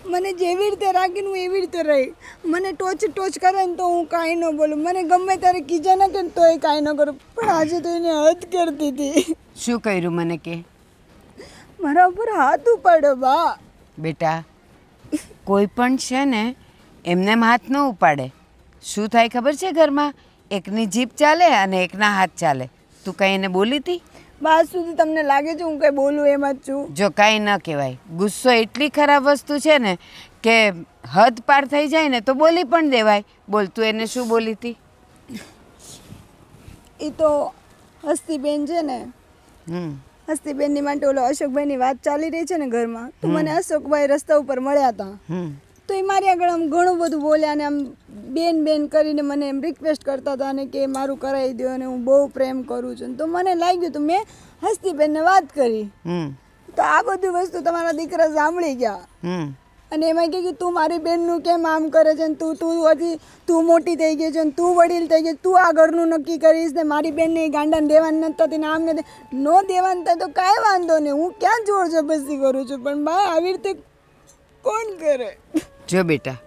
મને જેવી રીતે રાખીને હું એવી રીતે રહી મને ટોચ કરે ને તો હું કાંઈ ન બોલું મને ગમે ત્યારે કીજા ના કે તો એ કાંઈ ન કરું પણ આજે તો એને હદ કરતી હતી શું કર્યું મને કે મારા ઉપર હાથ ઉપાડ્યો બા બેટા કોઈ પણ છે ને એમને હાથ ન ઉપાડે શું થાય ખબર છે ઘરમાં એકની જીભ ચાલે અને એકના હાથ ચાલે તું કંઈ એને બોલી હતી બાદ સુધી તમને લાગે છે હું કંઈ બોલું એમ જ છું જો કાંઈ ન કહેવાય ગુસ્સો એટલી ખરાબ વસ્તુ છે ને કે હદ પાર થઈ જાય ને તો બોલી પણ દેવાય બોલ તું એને શું બોલી હતી એ તો હસ્તીબેન છે ને હસ્તીબેનની માટે ઓલો અશોકભાઈની વાત ચાલી રહી છે ને ઘરમાં તો મને અશોકભાઈ રસ્તા ઉપર મળ્યા હતા તો એ મારી આગળ આમ ઘણું બધું બોલ્યા અને આમ બેન કરીને મને એમ રિક્વેસ્ટ કરતા હતા અને કે મારું કરાવી દો અને હું બહુ પ્રેમ કરું છું તો મને લાગ્યું તો મેં હસ્તીબેનને વાત કરી તો આ બધી વસ્તુ તમારા દીકરા સાંભળી ગયા અને એમાં કે તું મારી બેનનું કેમ આમ કરે છે ને તું મોટી થઈ ગઈ છે ને તું વડીલ થઈ ગઈ તું આ ઘરનું નક્કી કરીશ ને મારી બેનને ગાંડાને દેવાની નથી થતી ને આમ નથી ન દેવાની થાય તો કાંઈ વાંધો નહીં હું ક્યાં જોર જબરદસ્તી કરું છું પણ બા આવી રીતે કોણ કરે જો બેટા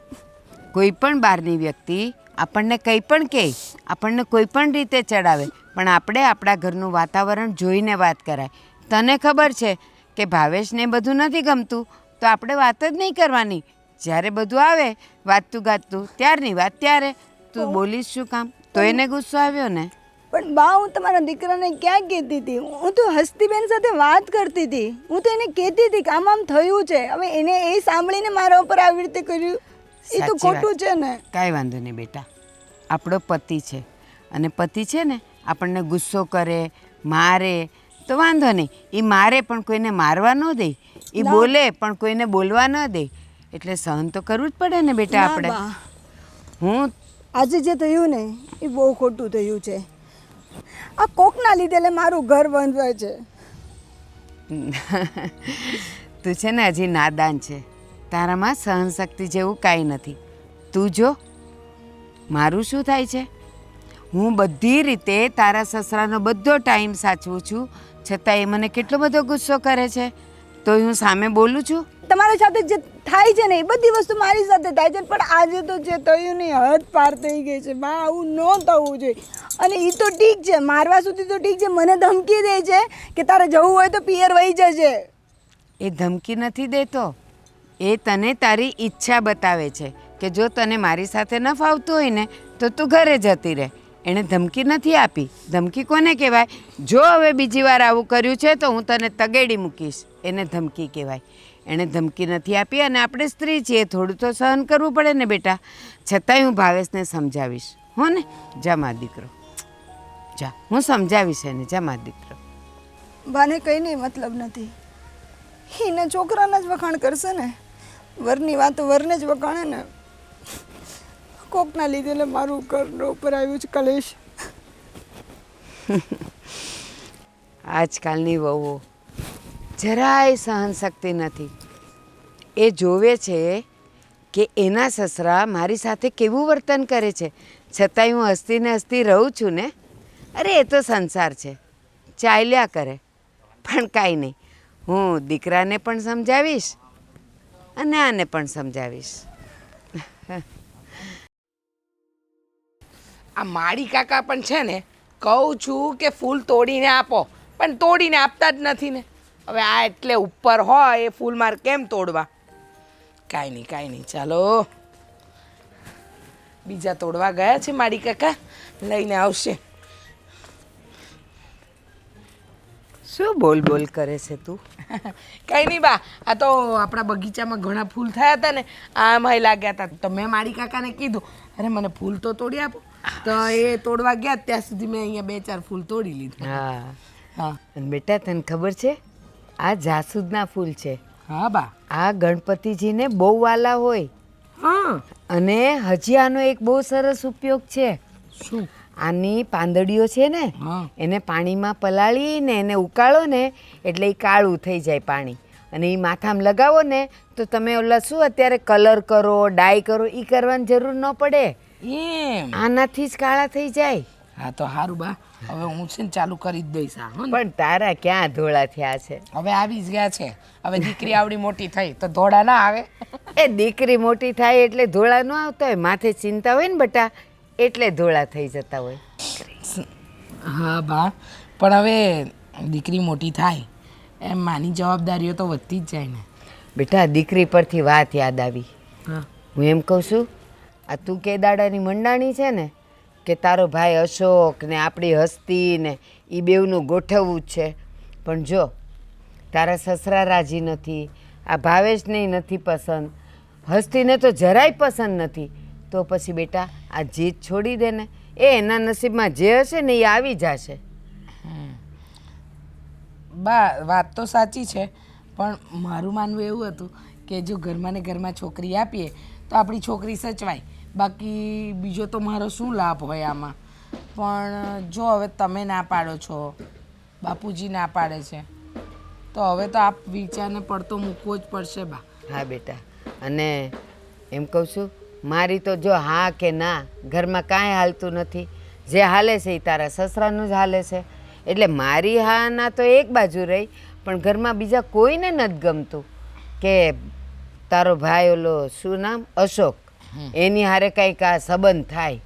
કોઈ પણ બહારની વ્યક્તિ આપણને કંઈ પણ કહે આપણને કોઈ પણ રીતે ચડાવે પણ આપણે આપણા ઘરનું વાતાવરણ જોઈને વાત કરાય તને ખબર છે કે ભાવેશને બધું નથી ગમતું તો આપણે વાત જ નહીં કરવાની જ્યારે બધું આવે વાતતું ગાતું ત્યારની વાત ત્યારે તું બોલીશ શું કામ તો એને ગુસ્સો આવ્યો ને પણ બા હું તમારા દીકરાને ક્યાં કહેતી હતી હું તો હસ્તીબેન સાથે વાત કરતી હતી હું તો એને કહેતી હતી કે આમ થયું છે હવે એને એ સાંભળીને મારા ઉપર આવી રીતે કર્યું એ તો ખોટું છે ને કાંઈ વાંધો નહીં બેટા આપણો પતિ છે અને પતિ છે ને આપણને ગુસ્સો કરે મારે તો વાંધો નહીં એ મારે પણ કોઈને મારવા ન દે એ બોલે પણ કોઈને બોલવા ન દે એટલે સહન તો કરવું જ પડે ને બેટા આપણે હું આજે જે થયું ને એ બહુ ખોટું થયું છે આ કોકના લીધે મારું ઘર બંધવાય છે તું છે ને હજી નાદાન છે તારામાં સહનશક્તિ જેવું કાંઈ નથી તું જો મારું શું થાય છે હું બધી રીતે તારા સસરાનો બધો ટાઈમ સાચવું છું છતાં એ મને કેટલો બધો ગુસ્સો કરે છે તો હું સામે બોલું છું તમારી સાથે જે થાય છે ને એ બધી વસ્તુ મારી સાથે થાય છે, પણ આજે તો જે થયું ને હદ પાર થઈ ગઈ છે બા. આવું ન થવું જોઈએ. અને એ તો ઠીક છે, મારવા સુધી તો ઠીક છે, મને ધમકી દે છે કે તારે જવું હોય તો પિયર વહી જજે. એ ધમકી નથી દેતો, એ તને તારી ઈચ્છા બતાવે છે કે જો તને મારી સાથે ન ફાવતું હોય ને તો તું ઘરે જતી રહે. એણે ધમકી નથી આપી. ધમકી કોને કહેવાય? જો હવે બીજી વાર આવું કર્યું છે તો હું તને તગેડી મૂકીશ, એને ધમકી કહેવાય. એણે ધમકી નથી આપી અને આપણે સ્ત્રી છીએ, થોડું તો સહન કરવું પડે ને બેટા. છતાંય હું ભાવેશને સમજાવીશ, હો ને? જા મારો દીકરો, જા, હું સમજાવીશ એને. જા મારો દીકરો. બાને કંઈ નહીં મતલબ નથી. એને છોકરાના જ વખાણ કરશે ને, વરની વાતો વરને જ વખાણે ને. કોકના લીધે મારું ઘરનો ઉપર આવ્યું છે કલેશ. આજકાલની વહુઓ જરાય સહન શક્તિ નથી. એ જોવે છે કે એના સસરા મારી સાથે કેવું વર્તન કરે છે, છતાંય હું હસતી ને હસતી રહું છું ને. અરે એ તો સંસાર છે, ચાલ્યા કરે. પણ કાંઈ નહીં, હું દીકરાને પણ સમજાવીશ અને આને પણ સમજાવીશ. આ માળી કાકા પણ છે ને, કહું છું કે ફૂલ તોડીને આપો, પણ તોડીને આપતા જ નથી ને. હવે આ એટલે ઉપર હોય એ ફૂલ માર કેમ તોડવા? કાંઈ નહીં, ચાલો. બીજા તોડવા ગયા છે માળી કાકા, લઈને આવશે. શું બોલ બોલ કરે છે તું? કંઈ નહીં બા, આ તો આપણા બગીચામાં ઘણા ફૂલ થયા હતા ને, આમાં લાગ્યા હતા. તો મેં માળી કાકાને કીધું, અરે મને ફૂલ તો તોડી આપો. તો એ તોડવા ગયા ત્યાં સુધી મેં અહીંયા 2-4 ફૂલ તોડી લીધું. હા હા. અને બેટા તને ખબર છે, આ જાસૂદના ફૂલ છે. હા બા. આ ગણપતિજીને બહુ વાલા હોય. હા. અને હજી આનો એક બહુ સરસ ઉપયોગ છે. શું? આની પાંદડીઓ છે ને, એને પાણીમાં પલાળીને એને ઉકાળો ને એટલે એ કાળું થઈ જાય પાણી. અને એ માથામાં લગાવો ને તો તમે ઓલા શું અત્યારે કલર કરો, ડાય કરો, એ કરવાની જરૂર ન પડે. એમ? આનાથી જ કાળા થઈ જાય. હા તો સારું બા, હવે હું છે ને ચાલુ કરી જ દઈશ. પણ તારા ક્યાં ધોળા થયા છે? હવે આવી જ ગયા છે. હવે દીકરી આવડી મોટી થઈ તો ધોળા ના આવે. એ દીકરી મોટી થાય એટલે ધોળા ન આવતા હોય, માથે ચિંતા હોય ને બટા, એટલે ધોળા થઈ જતા હોય. હા બા, પણ હવે દીકરી મોટી થાય એમ માની જવાબદારીઓ તો વધતી જ જાય ને. બેટા દીકરી પરથી વાત યાદ આવી. હા. હું એમ કહું છું, આ તું કે દાડાની મંડાણી છે ને, કે તારો ભાઈ અશોક ને આપણી હસ્તી ને એ બેવનું ગોઠવવું જ છે. પણ જો તારા સસરા રાજી નથી, આ ભાવેશને નથી પસંદ, હસ્તીને તો જરાય પસંદ નથી, તો પછી બેટા આ જીત છોડી દે ને. એ એના નસીબમાં જે હશે ને એ આવી જશે. બા વાત તો સાચી છે, પણ મારું માનવું એવું હતું કે જો ઘરમાં ને ઘરમાં છોકરી આપીએ તો આપણી છોકરી સચવાય. બાકી બીજો તો મારો શું લાભ હોય આમાં? પણ જો હવે તમે ના પાડો છો, બાપુજી ના પાડે છે, તો હવે તો આપ વિચારને પડતો મૂકવો જ પડશે બા. હા બેટા, અને એમ કહું છું, મારી તો જો હા કે ના ઘરમાં કાંઈ હાલતું નથી. જે હાલે છે એ તારા સસરાનું જ હાલે છે. એટલે મારી હા ના તો એક બાજુ રહી, પણ ઘરમાં બીજા કોઈને નથી ગમતું કે તારો ભાઈ ઓલો શું નામ અશોક, એની હારે કંઈક આ સંબંધ થાય.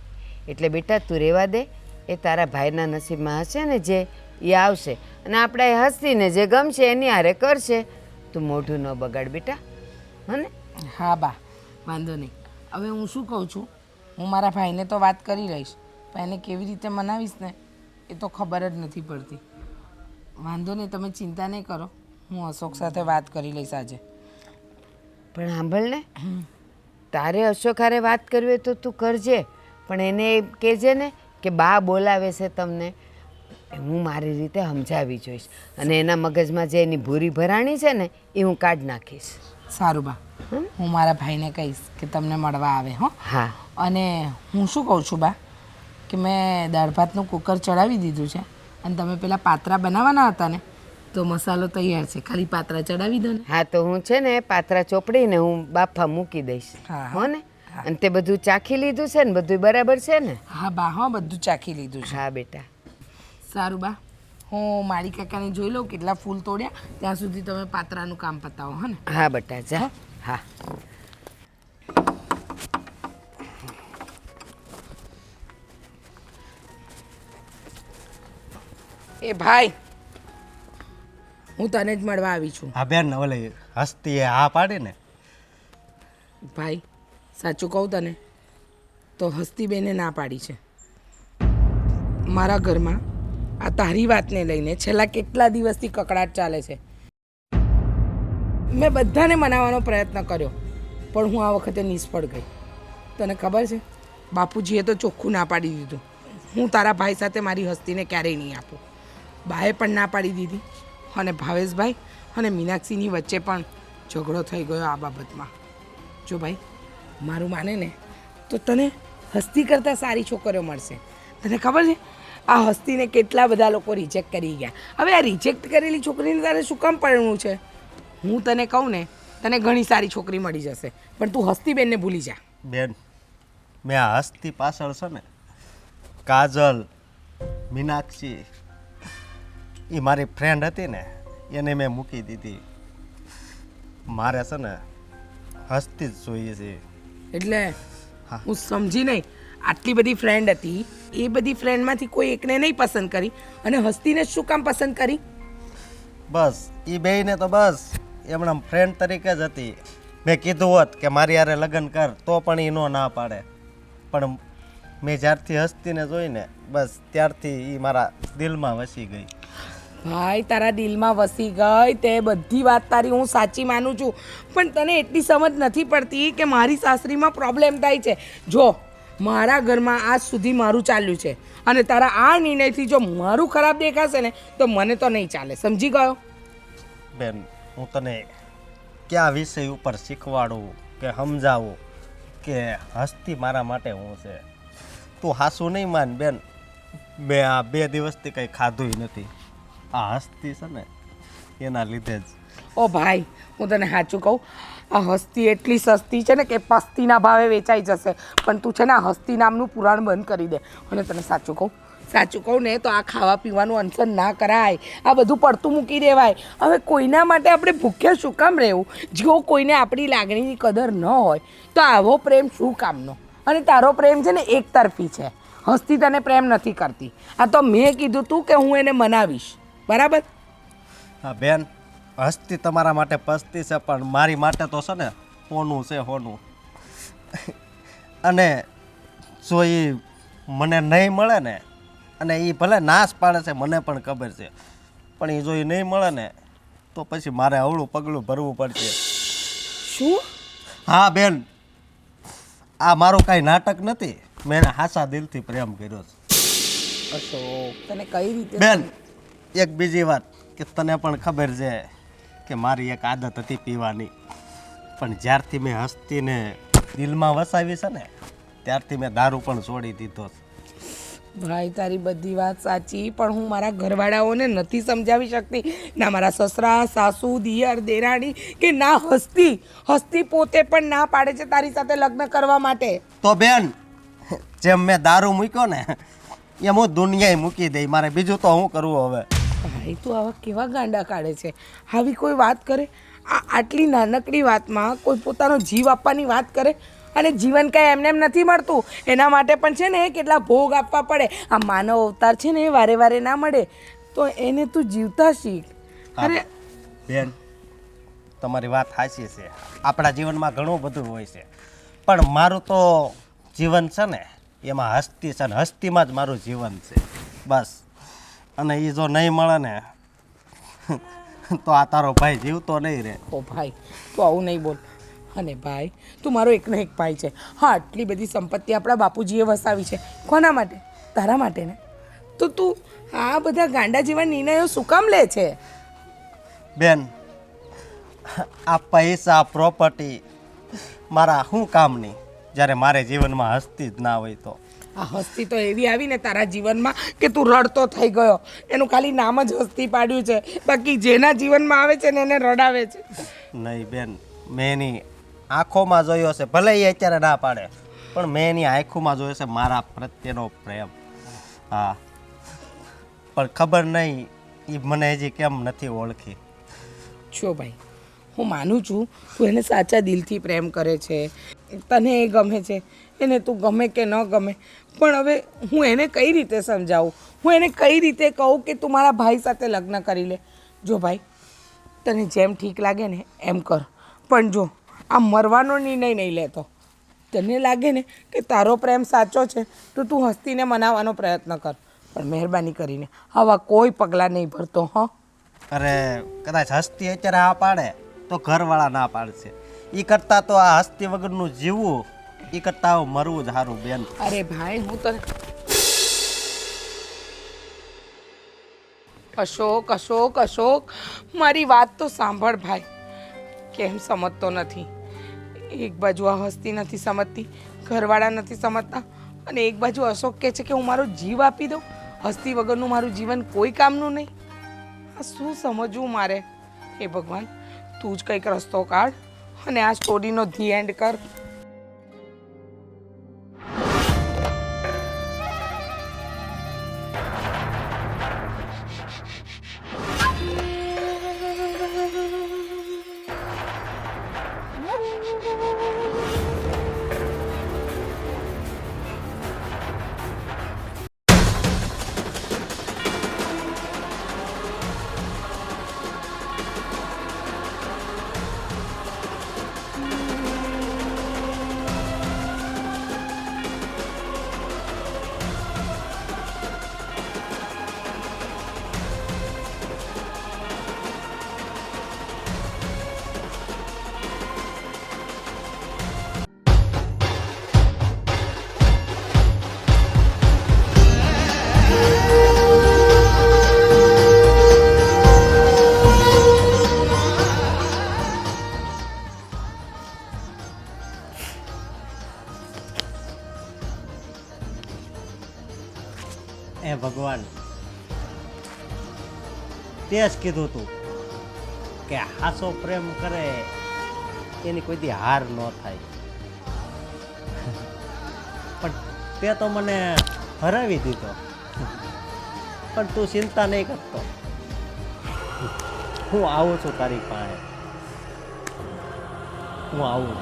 એટલે બેટા તું રહેવા દે, એ તારા ભાઈના નસીબમાં હશે ને જે એ આવશે, અને આપણે હસીને જે ગમશે એની હારે કરશે. તું મોઢું ન બગાડ બેટા, હને? હા બા, વાંધો નહીં. હવે હું શું કહું છું, હું મારા ભાઈને તો વાત કરી લઈશ, પણ એને કેવી રીતે મનાવીશ ને એ તો ખબર જ નથી પડતી. વાંધો નહીં, તમે ચિંતા નહીં કરો, હું અશોક સાથે વાત કરી લઈશ આજે. પણ સાંભળ ને, તારે અશોક હારે વાત કરવી હોય તો તું કરજે, પણ એને એમ કહેજે ને કે બા બોલાવે છે તમને. હું મારી રીતે સમજાવી જોઈશ, અને એના મગજમાં જે એની ભૂરી ભરાણી છે ને એ હું કાઢી નાખીશ. સારું બા, હું મારા ભાઈને કહીશ કે તમને મળવા આવે. હો. હા. અને હું શું કહું છું બા, કે મેં દાળ ભાતનું કુકર ચડાવી દીધું છે, અને તમે પેલા પાત્રા બનાવવાના હતા ને, તો મસાલો તૈયાર છે, ખાલી પાત્રા ચડાવી દો ને. હા તો હું છે ને પાત્રા ચોપડીને હું બાફા મૂકી દઈશ. હો ને? અને તે બધું ચાખી લીધું છે ને? બધું બરાબર છે ને? હા બા, હા બધું ચાખી લીધું છે. હા બેટા. સારું બા, હું મારી કાકાને જોઈ લઉં કેટલા ફૂલ તોડ્યા, ત્યાં સુધી તમે પાતરાનું કામ પતાવો. હા ને? હા બેટા જા. હા એ ભાઈ, હું તને જ મળવા આવી છું. હા બેન, ઓલે હસ્તી હા પાડી ને. ભાઈ સાચું કહું તને તો હસ્તીબેને ના પાડી છે. મારા ઘરમાં આ તારી વાતને લઈને છેલ્લા કેટલા દિવસથી કકડાટ ચાલે છે. મેં બધાને મનાવવાનો પ્રયત્ન કર્યો પણ હું આ વખતે નિષ્ફળ ગઈ. તને ખબર છે, બાપુજીએ તો ચોખ્ખું ના પાડી દીધું. હું તારા ભાઈ સાથે મારી હસ્તીને ક્યારેય નહીં આપું. બાએ પણ ના પાડી દીધી અને ભાવેશભાઈ અને મીનાક્ષીની વચ્ચે પણ ઝઘડો થઈ ગયો આ બાબતમાં. જો ભાઈ મારું માને ને તો તને હસ્તી કરતાં સારી છોકરીઓ મળશે. તને ખબર છે આ હસ્તીને કેટલા બધા લોકો રિજેક્ટ કરી ગયા. હવે આ રિજેક્ટ કરેલી છોકરીને તારે શું કામ પરણવું છે? હું તને કહું ને, તને ઘણી સારી છોકરી મળી જશે, પણ તું હસ્તીબેનને ભૂલી જા. બેન, મેં આ હસ્તી પાછળ છે ને કાજલ, મીનાક્ષી, એ મારી ફ્રેન્ડ હતી ને, એને મેં મૂકી દીધી. મારે છે ને હસ્તી જ જોઈએ છે. એટલે હું સમજી નહીં, આટલી બધી ફ્રેન્ડ હતી, એ બધી ફ્રેન્ડમાંથી કોઈ એકને નહીં પસંદ કરી અને હસ્તીને શું કામ પસંદ કરી? બસ એ બેયને તો બસ એમણે ફ્રેન્ડ તરીકે જ હતી. મેં કીધું હોત કે મારી યારે લગ્ન કર તો પણ એ નો ના પાડે. પણ મેં જ્યારથી હસ્તીને જોઈને બસ ત્યારથી એ મારા દિલમાં વસી ગઈ. ભાઈ તારા દિલમાં વસી ગઈ તે બધી વાત તારી હું સાચી માનું છું, પણ તને એટલી સમજ નથી પડતી કે મારી સાસરીમાં પ્રોબ્લેમ થાય છે. જો મારા ઘરમાં આજ સુધી મારું ચાલ્યું છે અને તારા આ નિર્ણયથી જો મારું ખરાબ દેખાશે ને તો મને તો નહીં ચાલે. સમજી ગયો? બેન, હું તને કયા વિષય ઉપર શીખવાડું કે સમજાવું કે હસ્તી મારા માટે હું છે? તું હાસું નહીં માન બેન, મેં આ 2 દિવસથી કંઈ ખાધું નથી. આ હસ્તી છે ને એના લીધે જ. ઓ ભાઈ, હું તને સાચું કહું, આ હસ્તી એટલી સસ્તી છે ને કે પસ્તીના ભાવે વેચાઈ જશે, પણ તું છે ને આ હસ્તી નામનું પુરાણ બંધ કરી દે. અને તને સાચું કહું ને તો આ ખાવા પીવાનું અનશન ના કરાય, આ બધું પડતું મૂકી દેવાય. હવે કોઈના માટે આપણે ભૂખ્યા શું કામ રહેવું? જો કોઈને આપણી લાગણીની કદર ન હોય તો આવો પ્રેમ શું કામનો? અને તારો પ્રેમ છે ને એક તરફી છે. હસ્તી તને પ્રેમ નથી કરતી. આ તો મેં કીધું તું કે હું એને મનાવીશ, બરાબર? હા બેન, હસ્તી તમારા માટે પસ્તી છે પણ મારી માટે તો છે ને હોનું છે, હોનું. અને જો એ મને નહીં મળે ને, અને એ ભલે નાશ પાડે છે મને પણ ખબર છે, પણ એ જો એ નહીં મળે ને તો પછી મારે અવળું પગલું ભરવું પડશે. શું? હા બેન, આ મારું કાંઈ નાટક નથી. મેં એને હાસા દિલથી પ્રેમ કર્યો છે. અશોક, તને કઈ રીતે? બેન, એક બીજી વાત કે તને પણ ખબર છે કે મારી એક આદત હતી પીવાની, પણ જ્યારથી મેં હસ્તીને દિલમાં વસાવી છે ને ત્યારથી મેં દારૂ પણ છોડી દીધો. ભાઈ તારી બધી વાત સાચી, પણ હું મારા ઘરવાળાઓને નથી સમજાવી શકતી, ના મારા સસરા, સાસુ, દિયર, દેરાણી કે ના હસ્તી પોતે પણ ના પાડે છે તારી સાથે લગ્ન કરવા માટે. તો બેન, જેમ મેં દારૂ મૂક્યો ને એમ હું દુનિયાએ મૂકી દઈ. મારે બીજું તો શું કરવું હવે? ભાઈ તું આવા કેવા ગાંડા કાઢે છે? આવી કોઈ વાત કરે? આટલી નાનકડી વાતમાં કોઈ પોતાનો જીવ આપવાની વાત કરે? અને જીવન કાંઈ એમને એમ નથી મળતું, એના માટે પણ છે ને કેટલા ભોગ આપવા પડે. આ માનવ અવતાર છે ને વારે વારે ના મળે, તો એને તું જીવતા શીખ. અરે બેન, તમારી વાત સાચી છે, આપણા જીવનમાં ઘણું બધું હોય છે, પણ મારું તો જીવન છે ને એમાં હસ્તી છે, ને હસ્તીમાં જ મારું જીવન છે બસ. અને એ જો નહીં મળે ને તો આ તારો ભાઈ જીવતો નહીં રહે. ઓ ભાઈ તું આવું નહીં બોલ. અને ભાઈ તું મારો એકનો એક ભાઈ છે. હા, આટલી બધી સંપત્તિ આપણા બાપુજીએ વસાવી છે. કોના માટે? તારા માટે ને. તો તું આ બધા ગાંડા જેવા નિર્ણયો શું કામ લે છે? બેન, આ પૈસા પ્રોપર્ટી મારા શું કામની જ્યારે મારે જીવનમાં હસ્તી જ ના હોય તો? આ હસ્તી તો એવી આવી ને તારા જીવનમાં કે તું રડતો થઈ ગયો. એનું ખાલી નામ જ હસ્તી પાડ્યું છે, બાકી જેના જીવનમાં આવે છે ને એને રડાવે છે. નહીં બેન, મેં એની આંખોમાં જોયો છે, ભલે એ અત્યારે ના પાડે, પણ મેં એની આંખોમાં જોયો છે મારા પ્રત્યેનો પ્રેમ. હા, પણ ખબર નહીં એ મને હજી કેમ નથી ઓળખી. જો ભાઈ, હું માનું છું તું એને સાચા દિલથી પ્રેમ કરે છે, તને એ ગમે છે, એને તું ગમે કે ન ગમે, પણ હવે હું એને કઈ રીતે સમજાવું, હું એને કઈ રીતે કહું કે તું મારા ભાઈ સાથે લગ્ન કરી લે. જો ભાઈ, તને જેમ ઠીક લાગે ને એમ કર, પણ જો આ મરવાનો નિર્ણય નહીં લેતો. તને લાગે ને કે તારો પ્રેમ સાચો છે તો તું હસ્તીને મનાવવાનો પ્રયત્ન કર, પણ મહેરબાની કરીને આવા કોઈ પગલાં નહીં ભરતો. હં? અરે કદાચ હસ્તી અત્યારે આ પાડે તો ઘરવાળા ના પાડશે. એ કરતાં તો આ હસ્તી વગરનું જીવવું, એ કરતાં મરવું જ સારું બેન. અરે ભાઈ, હું તને અશોક અશોક અશોક મારી વાત તો સાંભળ ભાઈ. કેમ સમજતો નથી? એક બાજુ આ હસ્તી નથી સમજતી, ઘરવાળા નથી સમજતા, અને એક બાજુ અશોક કહે છે કે હું મારો જીવ આપી દઉં, હસ્તી વગરનું મારું જીવન કોઈ કામનું નહીં. આ શું સમજવું મારે? હે ભગવાન, તું જ કંઈક રસ્તો કાઢ અને આ સ્ટોરીનો ધી એન્ડ કર. એ ભગવાન, તે જ કીધું તું કે હાસો પ્રેમ કરે એની કોઈ દી હાર ન થાય, પણ તે તો મને હરાવી દીધો. પણ તું ચિંતા નહીં કરતો, હું આવું છું તારી પાસે. હું આવું,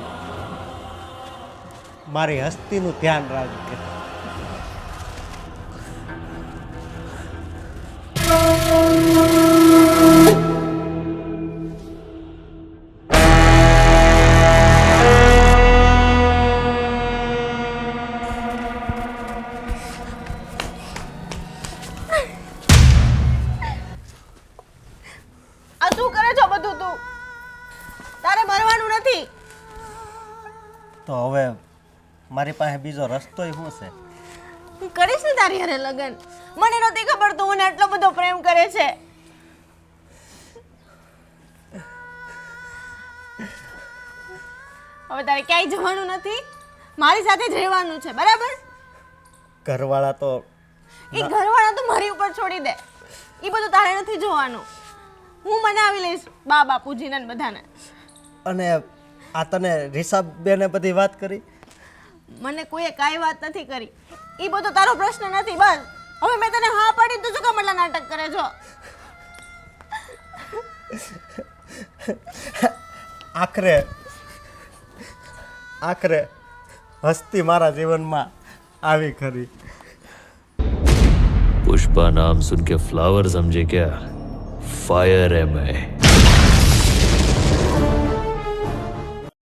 મારી હસ્તીનું ધ્યાન રાખજે. આ શું કરે છો બધું તું? તારે મરવાનું નથી. તો હવે મારી પાસે બીજો રસ્તો શું છે? હું કરીશ ને તારી હારે લગન. મને નહોતી ખબર તું મને આટલો બધો પ્રેમ કરે છે. હવે તારે ક્યાંય જવાનું નથી, મારી સાથે જ રહેવાનું છે, બરાબર? ઘરવાળા તો એ ઘરવાળા તો મારી ઉપર છોડી દે, એ બધું તારે નથી જોવાનું. હું મનાવી લઈશ બા બાપુજીને ને બધાને. અને આ તને રિષાબ બેને બધી વાત કરી? મને કોઈએ કાંઈ વાત નથી કરી. એ બધો તારો પ્રશ્ન નથી. બસ હવે મેં તને હા પાડી, તું શું કામ એટલા નાટક કરે છો? આખરે હસ્તી મારા જીવનમાં આવી ખરી. पुष्पा नाम सुन के फ्लावर समझे क्या? फायर है मैं.